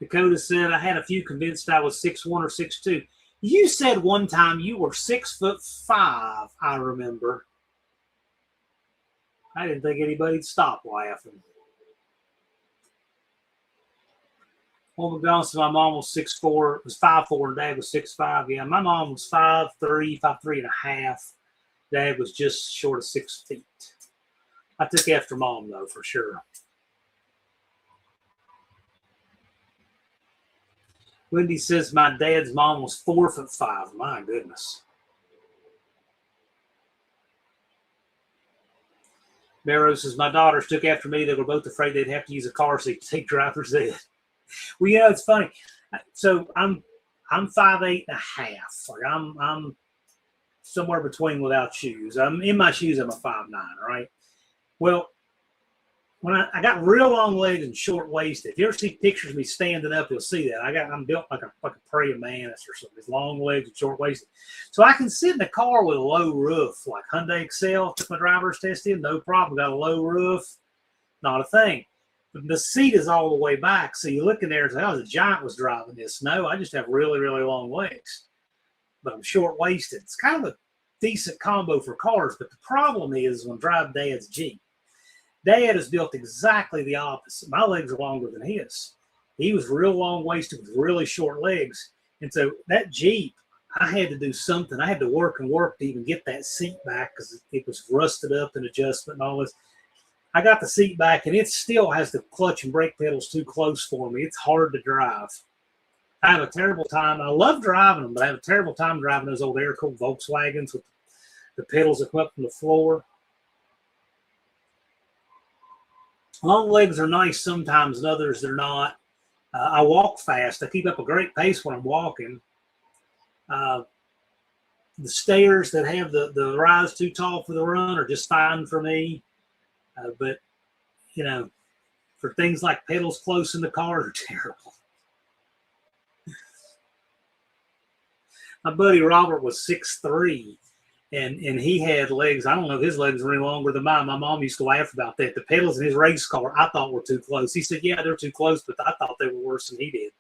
Dakota said, I had a few convinced I was 6'1" or 6'2". You said one time you were 6'5", I remember. I didn't think anybody'd stop laughing. Well, McDonald said my mom was 6'4", was 5'4", and Dad was 6'5". Yeah, my mom was 5'3", 5'3" and a half. Dad was just short of 6 feet. I took after Mom, though, for sure. Wendy says my dad's mom was 4'5". My goodness. Barrow says my daughters took after me. They were both afraid they'd have to use a car seat to take driver's ed. Well, you know, it's funny. So I'm 5'8" and a half. Like I'm somewhere between without shoes. I'm in my shoes. I'm a 5'9", right? Well, when I got real long legs and short waisted. If you ever see pictures of me standing up, you'll see that. I'm built like a prey of mantis or something. These long legs and short waisted. So I can sit in the car with a low roof, like Hyundai Excel. Took my driver's test in, no problem. Got a low roof, not a thing. But the seat is all the way back. So you look in there and say, oh, the giant was driving this. No, I just have really, really long legs. But I'm short waisted. It's kind of a decent combo for cars. But the problem is when I drive Dad's Jeep. Dad is built exactly the opposite. My legs are longer than his. He was real long waisted with really short legs. And so that Jeep, I had to do something. I had to work and work to even get that seat back because it was rusted up and adjustment and all this. I got the seat back and it still has the clutch and brake pedals too close for me. It's hard to drive. I have a terrible time. I love driving them, but I have a terrible time driving those old air-cooled Volkswagens with the pedals that come up from the floor. Long legs are nice sometimes, and others they're not. I walk fast. I keep up a great pace when I'm walking. The stairs that have the rise too tall for the run are just fine for me. But, you know, for things like pedals close in the car are terrible. My buddy Robert was 6'3", and he had legs. I don't know if his legs were any longer than mine. My mom used to laugh about that. The pedals in his race car I thought were too close. He said, yeah, they're too close, but I thought they were worse than he did.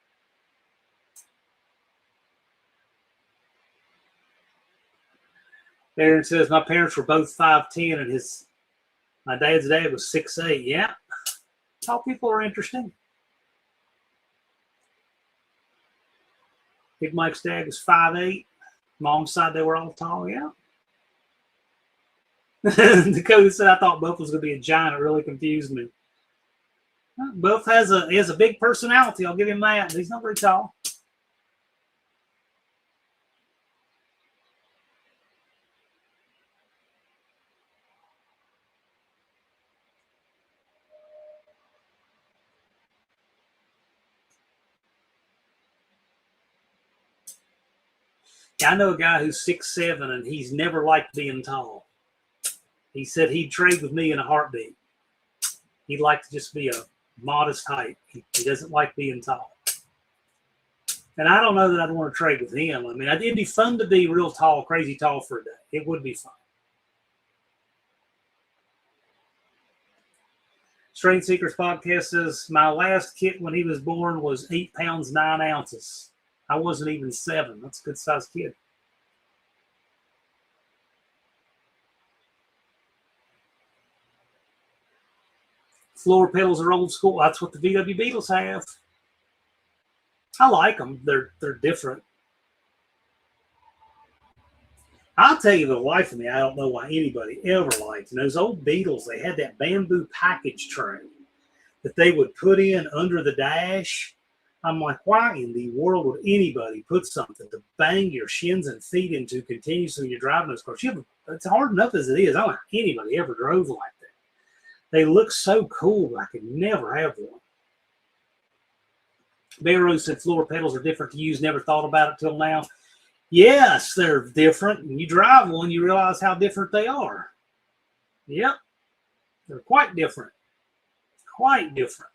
Aaron says, my parents were both 5'10", and his My dad's dad was 6'8". Yeah. Tall people are interesting. Big Mike's dad was 5'8". Mom's side, they were all tall. Yeah. Dakota said, I thought Buff was going to be a giant. It really confused me. Buff he has a big personality. I'll give him that. He's not very tall. I know a guy who's 6'7", and he's never liked being tall. He said he'd trade with me in a heartbeat. He'd like to just be a modest height. He doesn't like being tall. And I don't know that I'd want to trade with him. I mean, it'd be fun to be real tall, crazy tall for a day. It would be fun. Strength Seekers Podcast says, my last kit when he was born was 8 pounds, 9 ounces. I wasn't even 7. That's a good sized kid. Floor pedals are old school. That's what the VW Beetles have. I like them. They're different. I'll tell you the life of me, I don't know why anybody ever liked. And those old Beetles, they had that bamboo package tray that they would put in under the dash. I'm like, why in the world would anybody put something to bang your shins and feet into continuously when you're driving those cars? It's hard enough as it is. I don't think anybody ever drove like that. They look so cool, but I could never have one. Barrow said floor pedals are different to use. Never thought about it till now. Yes, they're different. When you drive one, you realize how different they are. Yep, they're quite different. Quite different.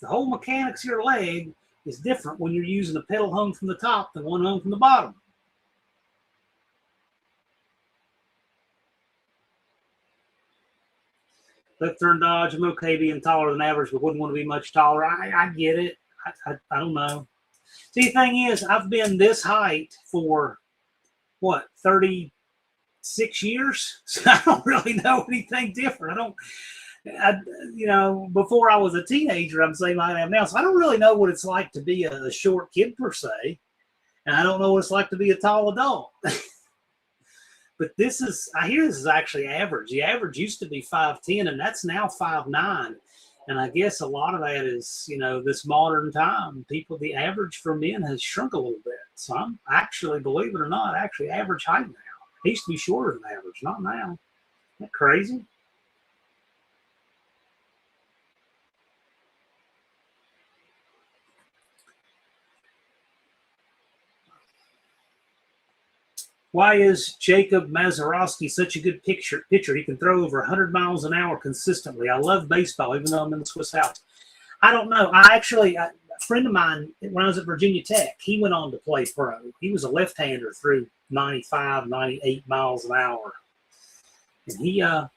The whole mechanics of your leg is different when you're using a pedal hung from the top than one hung from the bottom. Left turn dodge, I'm okay being taller than average, but wouldn't want to be much taller. I get it. I don't know. See, the thing is, I've been this height for, 36 years? So I don't really know anything different. Before I was a teenager, I'm saying I am now. So I don't really know what it's like to be a short kid per se. And I don't know what it's like to be a tall adult. But I hear this is actually average. The average used to be 5'10", and that's now 5'9". And I guess a lot of that is, this modern time, the average for men has shrunk a little bit. So I'm actually, believe it or not, actually average height now. I used to be shorter than average, not now. Isn't that crazy? Why is Jacob Mazurowski such a good pitcher? He can throw over 100 miles an hour consistently. I love baseball, even though I'm in the Swiss Alps. I don't know. A friend of mine, when I was at Virginia Tech, he went on to play pro. He was a left-hander, threw 95, 98 miles an hour. And he, I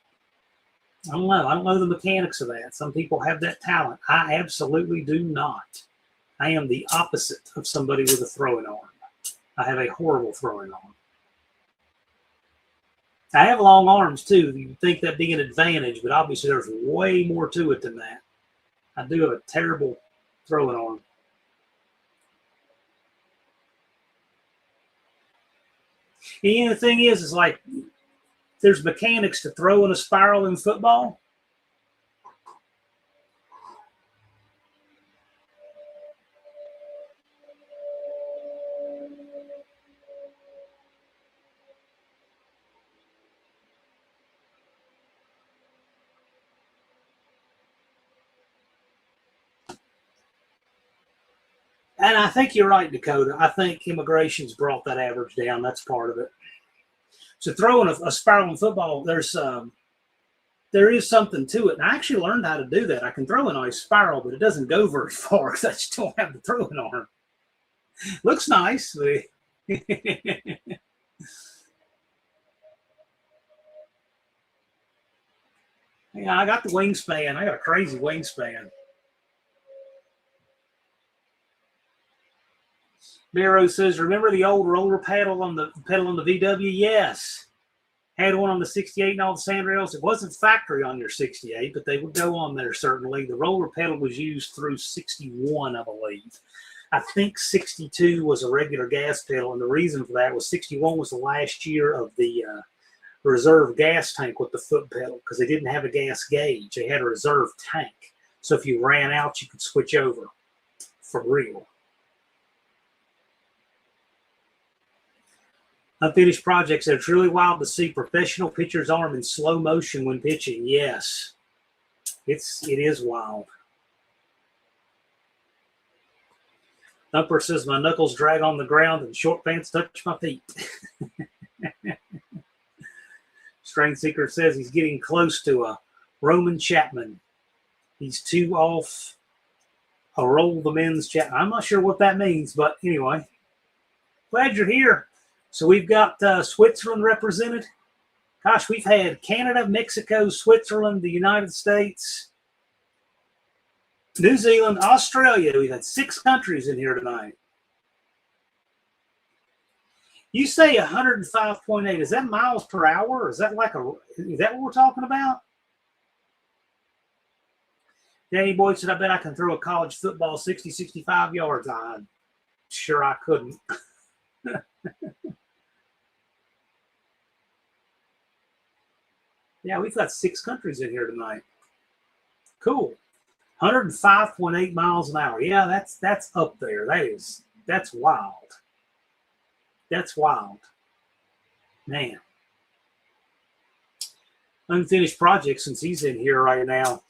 don't know. I don't know the mechanics of that. Some people have that talent. I absolutely do not. I am the opposite of somebody with a throwing arm. I have a horrible throwing arm. I have long arms, too. You'd think that'd be an advantage, but obviously there's way more to it than that. I do have a terrible throwing arm. And the thing is like there's mechanics to throwing a spiral in football. And I think you're right, Dakota. I think immigration's brought that average down. That's part of it. So throwing a spiral in football, there is something to it. And I actually learned how to do that. I can throw a nice spiral, but it doesn't go very far because I just don't have the throwing arm. Looks nice. Yeah, I got the wingspan. I got a crazy wingspan. Barrow says, remember the old roller pedal on the VW? Yes. Had one on the 68 and all the sandrails. It wasn't factory on your 68, but they would go on there certainly. The roller pedal was used through 61, I believe. I think 62 was a regular gas pedal, and the reason for that was 61 was the last year of the reserve gas tank with the foot pedal, because they didn't have a gas gauge. They had a reserve tank. So if you ran out, you could switch over for real. Unfinished projects. It's really wild to see professional pitcher's arm in slow motion when pitching. Yes, it is wild. Thumper says, my knuckles drag on the ground and short pants touch my feet. Strain Seeker says he's getting close to a Roman Chapman. He's 2 off a roll the men's Chapman. I'm not sure what that means, but anyway, glad you're here. So we've got Switzerland represented. Gosh, we've had Canada, Mexico, Switzerland, the United States, New Zealand, Australia. We've had 6 countries in here tonight. You say 105.8. Is that miles per hour? Or is that is that what we're talking about? Danny Boyd said, I bet I can throw a college football 60, 65 yards. I'm sure I couldn't. Yeah, we've got 6 countries in here tonight. Cool. 105.8 miles an hour. Yeah, that's up there. That's wild. That's wild. Man. Unfinished project, since he's in here right now.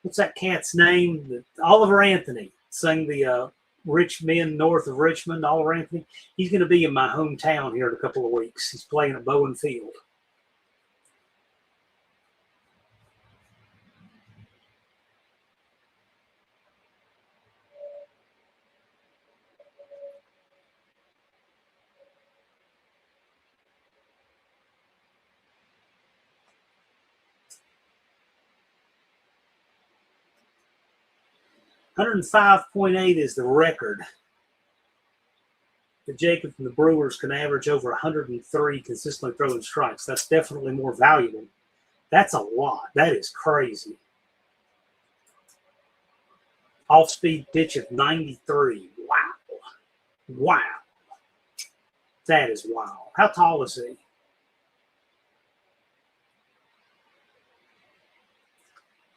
What's that cat's name? Oliver Anthony sang the Rich Men North of Richmond. Oliver Anthony. He's going to be in my hometown here in a couple of weeks. He's playing at Bowen Field. .8 is the record. The Jacob from the Brewers can average over 103 consistently throwing strikes. That's definitely more valuable. That's a lot. That is crazy. Off-speed pitch of 93. Wow. Wow. That is wild. How tall is he?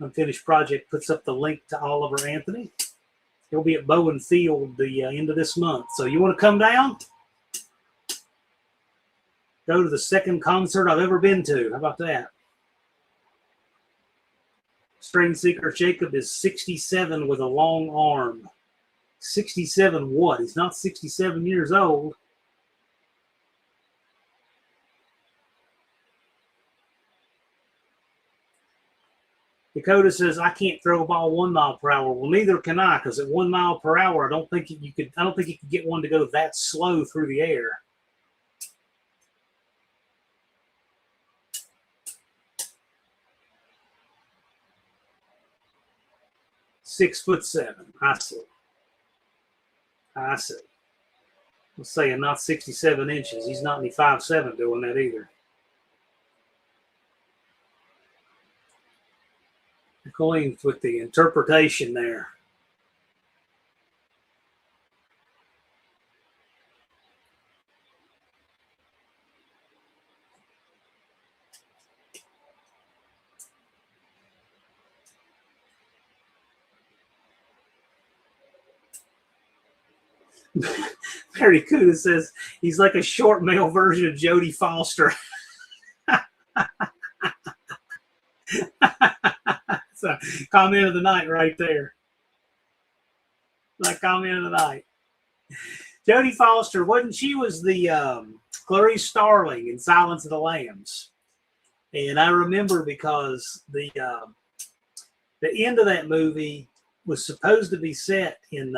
Unfinished project puts up the link to Oliver Anthony. He'll be at Bowen Field the end of this month. So you want to come down? Go to the second concert I've ever been to. How about that? String Seeker Jacob is 67 with a long arm. 67 what? He's not 67 years old. Dakota says, I can't throw a ball 1 mile per hour. Well, neither can I, because at 1 mile per hour, I don't think you could get one to go that slow through the air. .7". I see. I see. Let's say not 67 inches. He's not any 5'7" doing that either. Going with the interpretation there. Barry Kuda says he's like a short male version of Jodie Foster. So, comment of the night right there. Like comment of the night. Jodie Foster, was the Clarice Starling in Silence of the Lambs. And I remember because the end of that movie was supposed to be set in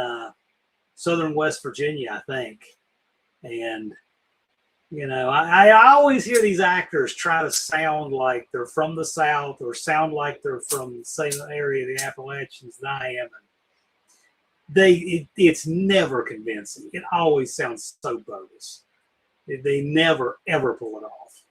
southern West Virginia, I think. And you know, I always hear these actors try to sound like they're from the South or sound like they're from the same area of the Appalachians that I am. And it's never convincing. It always sounds so bogus. They never, ever pull it off.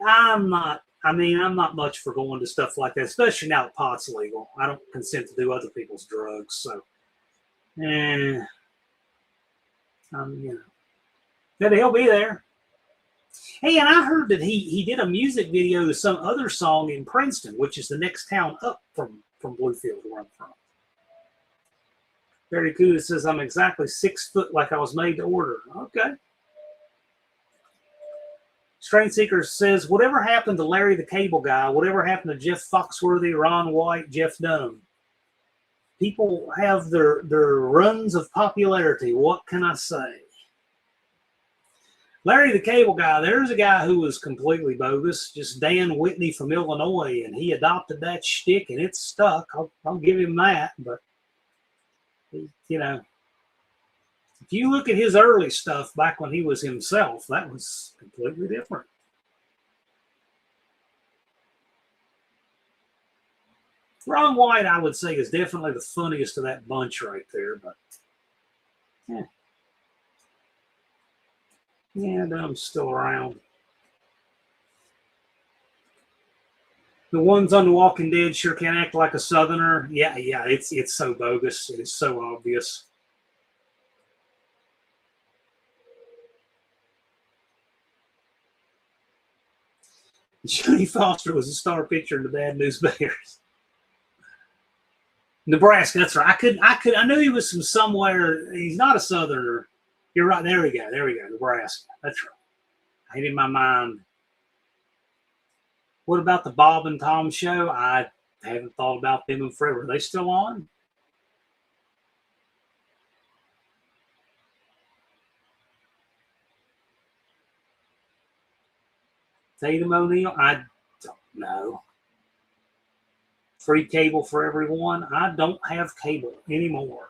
I'm not. I mean, I'm not much for going to stuff like that, especially now that pot's legal. I don't consent to do other people's drugs, so. You know, but he'll be there. Hey, and I heard that he did a music video to some other song in Princeton, which is the next town up from Bluefield, where I'm from. Very cool. It says I'm exactly 6 foot, like I was made to order. Okay. Strain Seeker says, whatever happened to Larry the Cable Guy? Whatever happened to Jeff Foxworthy, Ron White, Jeff Dunham? People have their runs of popularity. What can I say? Larry the Cable Guy, there's a guy who was completely bogus, just Dan Whitney from Illinois, and he adopted that shtick, and it's stuck. I'll give him that, but, you know, if you look at his early stuff back when he was himself, that was completely different. Ron White, I would say, is definitely the funniest of that bunch right there, but yeah. Yeah, Dumb's still around. The ones on The Walking Dead sure can act like a Southerner. Yeah, it's so bogus. It's so obvious. Jodie Foster was a star picture in the Bad News Bears. Nebraska, that's right. I knew he was from somewhere. He's not a Southerner. You're right. There we go. Nebraska. That's right. I had in my mind. What about the Bob and Tom show? I haven't thought about them in forever. Are they still on? Tatum O'Neal? I don't know. Free cable for everyone? I don't have cable anymore.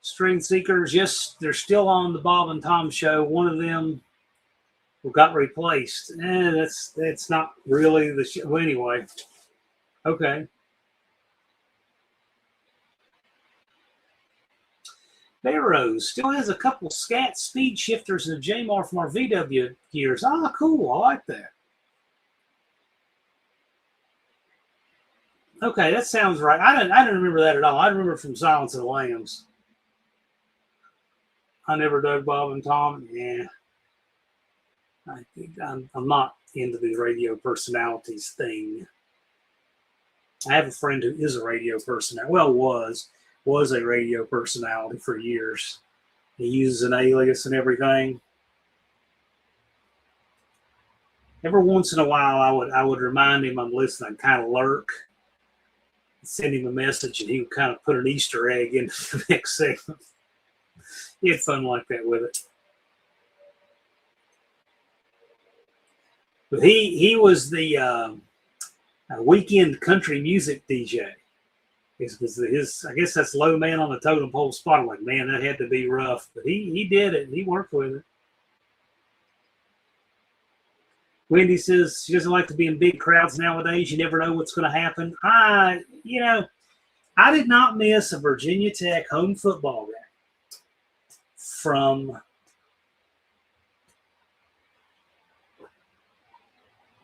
String Seekers, yes, they're still on the Bob and Tom show. One of them got replaced. That's not really the show. Well, anyway, okay. Barrows still has a couple scat speed shifters and a JMR from our VW gears. Ah, cool. I like that. Okay, that sounds right. I didn't remember that at all. I remember from Silence of the Lambs. I never dug Bob and Tom. Yeah. I'm not into the radio personalities thing. I have a friend who is a radio personality. Well, was a radio personality for years. He uses an alias and everything. Every once in a while, I would remind him I'm listening, kind of lurk, send him a message, and he would kind of put an Easter egg into the next segment. He had fun like that with it. But he was the weekend country music DJ. His I guess that's low man on the totem pole spot. I'm like, man, that had to be rough. But he did it. He worked with it. Wendy says she doesn't like to be in big crowds nowadays. You never know what's going to happen. I did not miss a Virginia Tech home football game from,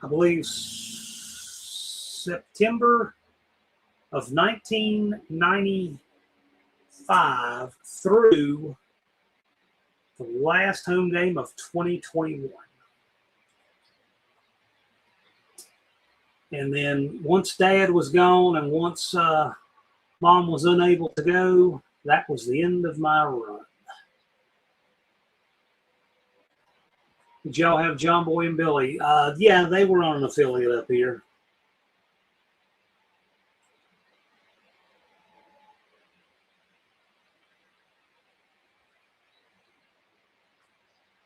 I believe, September of 1995 through the last home game of 2021. And then once Dad was gone and once Mom was unable to go, that was the end of my run. Did y'all have John Boy and Billy? Yeah, they were on an affiliate up here.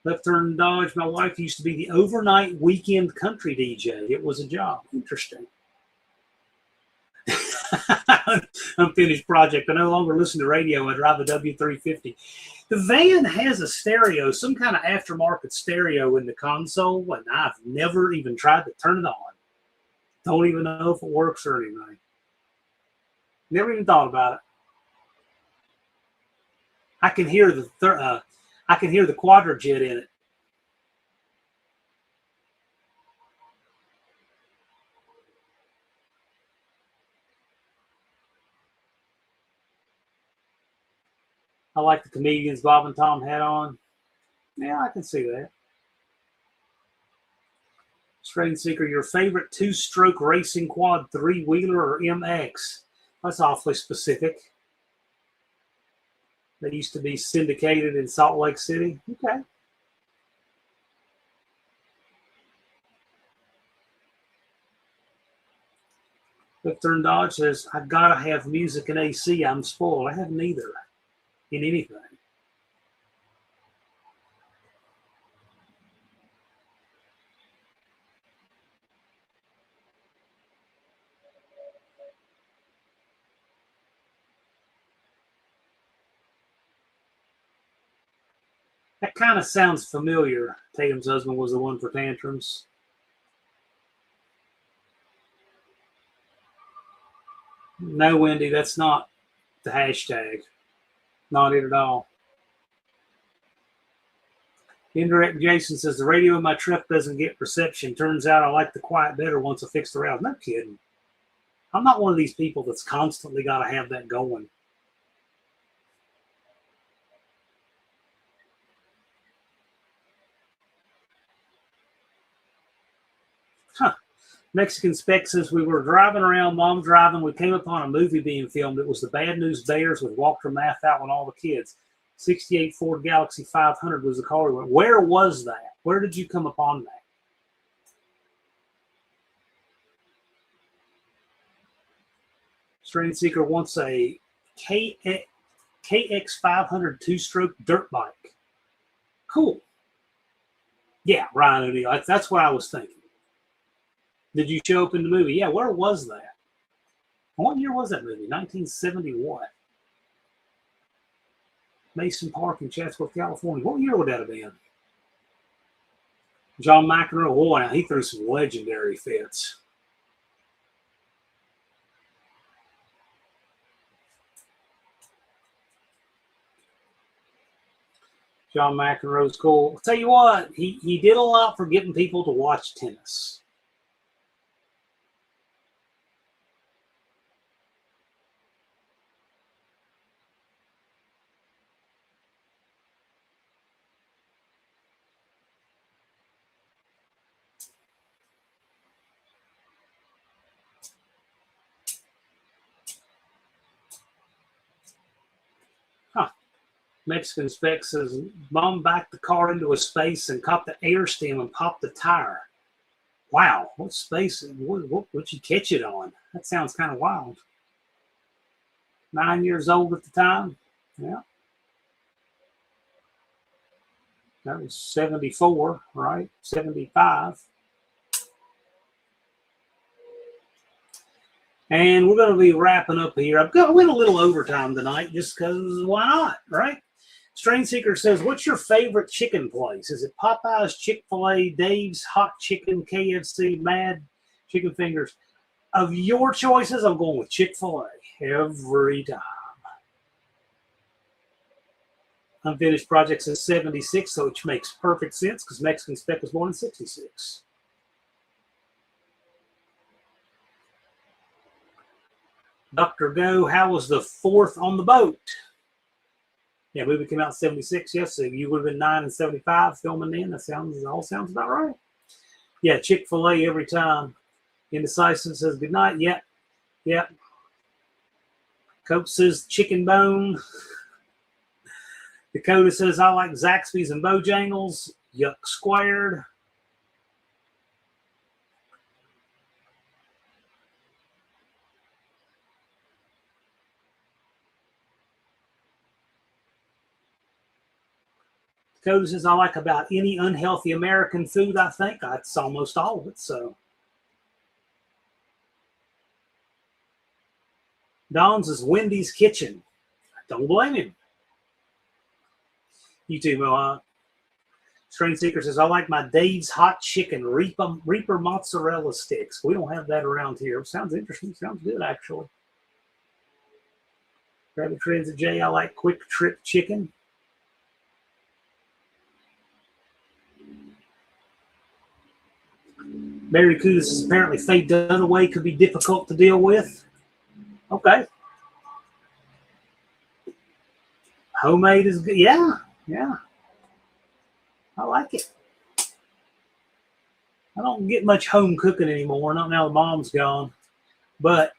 Left Turn Dodge. My wife used to be the overnight weekend country DJ. It was a job. Interesting. Unfinished project. I no longer listen to radio. I drive a W350. The van has a stereo, some kind of aftermarket stereo in the console, and I've never even tried to turn it on. Don't even know if it works or anything. Never even thought about it. I can hear the quadrajet in it. I like the comedians Bob and Tom had on. Yeah, I can see that. Strain Seeker, your favorite two-stroke racing quad, three-wheeler or MX? That's awfully specific. They used to be syndicated in Salt Lake City. Okay. Victor and Dodge says, I gotta have music and AC. I'm spoiled. I have neither in anything. That kind of sounds familiar. Tatum's husband was the one for tantrums. No, Wendy, that's not the hashtag. Not it at all. Indirect Jason says, the radio in my truck doesn't get reception. Turns out I like the quiet better once I fix the route. No kidding. I'm not one of these people that's constantly got to have that going. Huh. Mexican Spec says, we were driving around, mom driving. We came upon a movie being filmed. It was the Bad News Bears with Walter Matthau and all the kids. 68 Ford Galaxy 500 was the car we went. Where was that? Where did you come upon that? Strain Seeker wants a KX500 two-stroke dirt bike. Cool. Yeah, Ryan O'Neill. That's what I was thinking. Did you show up in the movie? Yeah, where was that? What year was that movie? 1970 what? Mason Park in Chatsworth, California. What year would that have been? John McEnroe. Boy, now he threw some legendary fits. John McEnroe's cool. I'll tell you what, he did a lot for getting people to watch tennis. Mexican Spec says, Mom backed the car into a space and caught the air stem and popped the tire. Wow, what space? What'd you catch it on? That sounds kind of wild. 9 years old at the time. Yeah. That was 74, right? 75. And we're going to be wrapping up here. I went a little overtime tonight just because why not, right? Strain Seeker says, what's your favorite chicken place? Is it Popeyes, Chick-fil-A, Dave's, Hot Chicken, KFC, Mad Chicken Fingers? Of your choices, I'm going with Chick-fil-A every time. Unfinished Project says 76, so which makes perfect sense because Mexican Spec was born in 66. Dr. Go, how was the 4th on the boat? Yeah, movie came out in 76. Yes, so you would have been 9 and 75 filming then. That all sounds about right. Yeah, Chick-fil-A every time. Indecisive says good night. Yep. Yep. Coach says chicken bone. Dakota says I like Zaxby's and Bojangles. Yuck squared. Dakota says I like about any unhealthy American food, I think. That's almost all of it, so. Don's is Wendy's Kitchen. Don't blame him. You too, Mohawk. Strain Seeker says, I like my Dave's Hot Chicken Reaper mozzarella sticks. We don't have that around here. Sounds interesting. Sounds good, actually. Rabbit Transit J, I like Quick Trip Chicken. Barry Kudus says, apparently Faye Dunaway could be difficult to deal with. Okay. Homemade is good. Yeah. I like it. I don't get much home cooking anymore, not now the mom's gone. But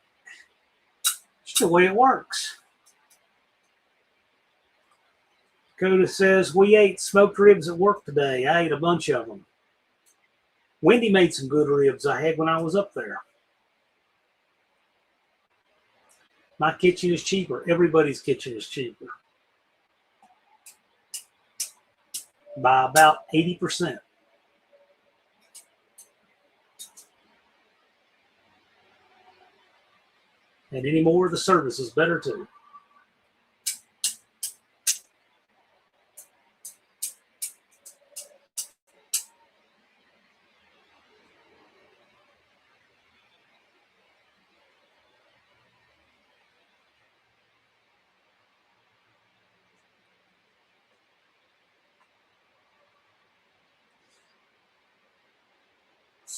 it's the way it works. Dakota says, we ate smoked ribs at work today. I ate a bunch of them. Wendy made some good ribs I had when I was up there. My kitchen is cheaper. Everybody's kitchen is cheaper. By about 80%. And any more of the service is better too.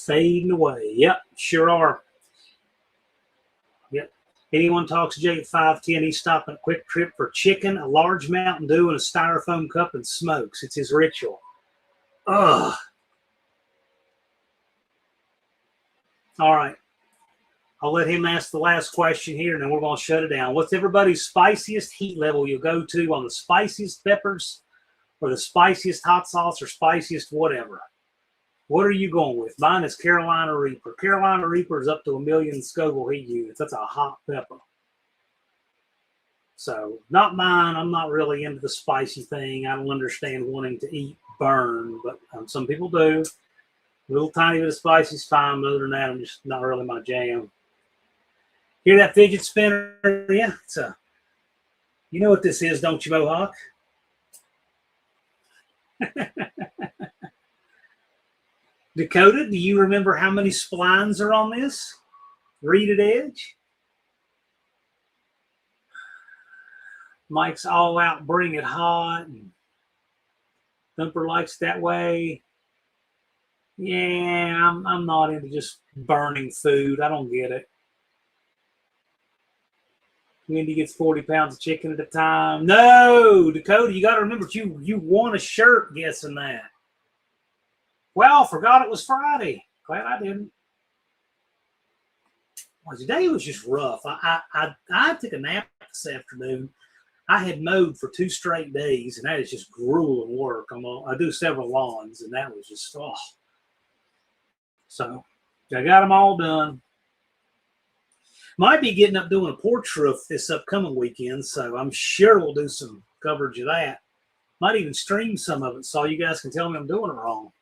Fading away. Yep, sure are. Yep. Anyone talks to Jay at 510, he's stopping at Quick Trip for chicken, a large Mountain Dew, and a styrofoam cup and smokes. It's his ritual. Ugh. All right. I'll let him ask the last question here, and then we're going to shut it down. What's everybody's spiciest heat level you'll go to on the spiciest peppers or the spiciest hot sauce or spiciest whatever? What are you going with? Mine is Carolina Reaper. Carolina Reaper is up to 1,000,000 Scoville heat units. That's a hot pepper. So, not mine. I'm not really into the spicy thing. I don't understand wanting to eat burn, but some people do. A little tiny bit of spicy is fine, but other than that, I'm just not really my jam. Hear that fidget spinner? Yeah, it's a. You know what this is, don't you, Mohawk? Dakota, do you remember how many splines are on this reeded edge? Mike's all out, bring it hot. And Thumper likes that way. Yeah, I'm not into just burning food. I don't get it. Wendy gets 40 pounds of chicken at a time. No, Dakota, you got to remember you won a shirt guessing that. Well, forgot it was Friday. Glad I didn't. Well, today was just rough. I took a nap this afternoon. I had mowed for 2 straight days, and that is just grueling work. I do several lawns, and that was just, oh. So I got them all done. Might be getting up doing a porch roof this upcoming weekend, so I'm sure we'll do some coverage of that. Might even stream some of it so you guys can tell me I'm doing it wrong.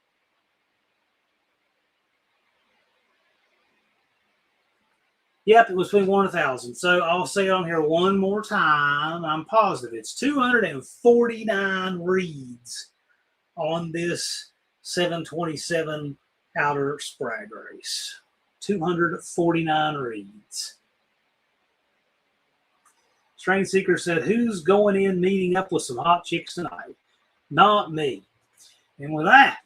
Yep, it was between 1 and 1,000. So I'll say it on here one more time. I'm positive it's 249 reeds on this 727 outer sprag race. 249 reeds. Strain Seeker said, who's going in meeting up with some hot chicks tonight? Not me. And with that,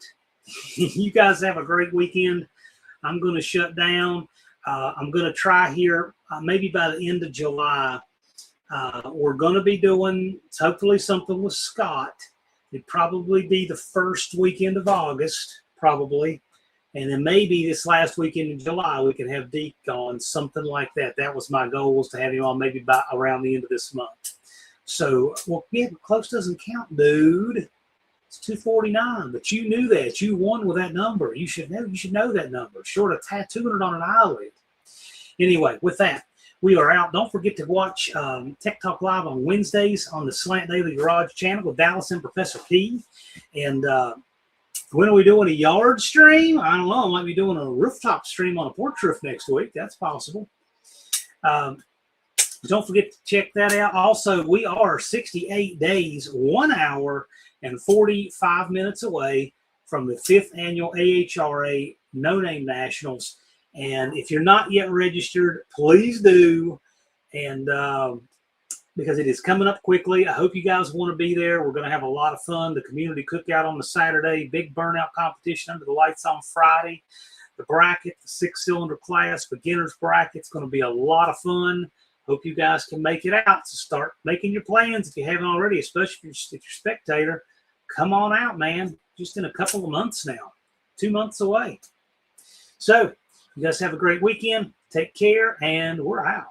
you guys have a great weekend. I'm going to shut down. I'm going to try here, maybe by the end of July. We're going to be doing, hopefully, something with Scott. It'd probably be the first weekend of August, probably. And then maybe this last weekend in July, we can have Deke on, something like that. That was my goal, was to have him on maybe by around the end of this month. So, well, yeah, close doesn't count, dude. It's 249, but you knew that. You won with that number. You should know that number. Short of tattooing it on an eyelid. Anyway, with that, we are out. Don't forget to watch Tech Talk Live on Wednesdays on the Slant Daily Garage channel with Dallas and Professor P. And when are we doing a yard stream? I don't know. I might be doing a rooftop stream on a porch roof next week. That's possible. Don't forget to check that out. Also, we are 68 days, 1 hour, and 45 minutes away from the 5th annual AHRA No Name Nationals. And if you're not yet registered, please do. And because it is coming up quickly. I hope you guys want to be there. We're going to have a lot of fun. The community cookout on the Saturday, big burnout competition under the lights on Friday. The bracket, the 6-cylinder class, beginner's bracket. It's going to be a lot of fun. Hope you guys can make it out. So start making your plans if you haven't already, especially if you're spectator. Come on out, man. Just in a couple of months now. 2 months away. So you guys have a great weekend. Take care, and we're out.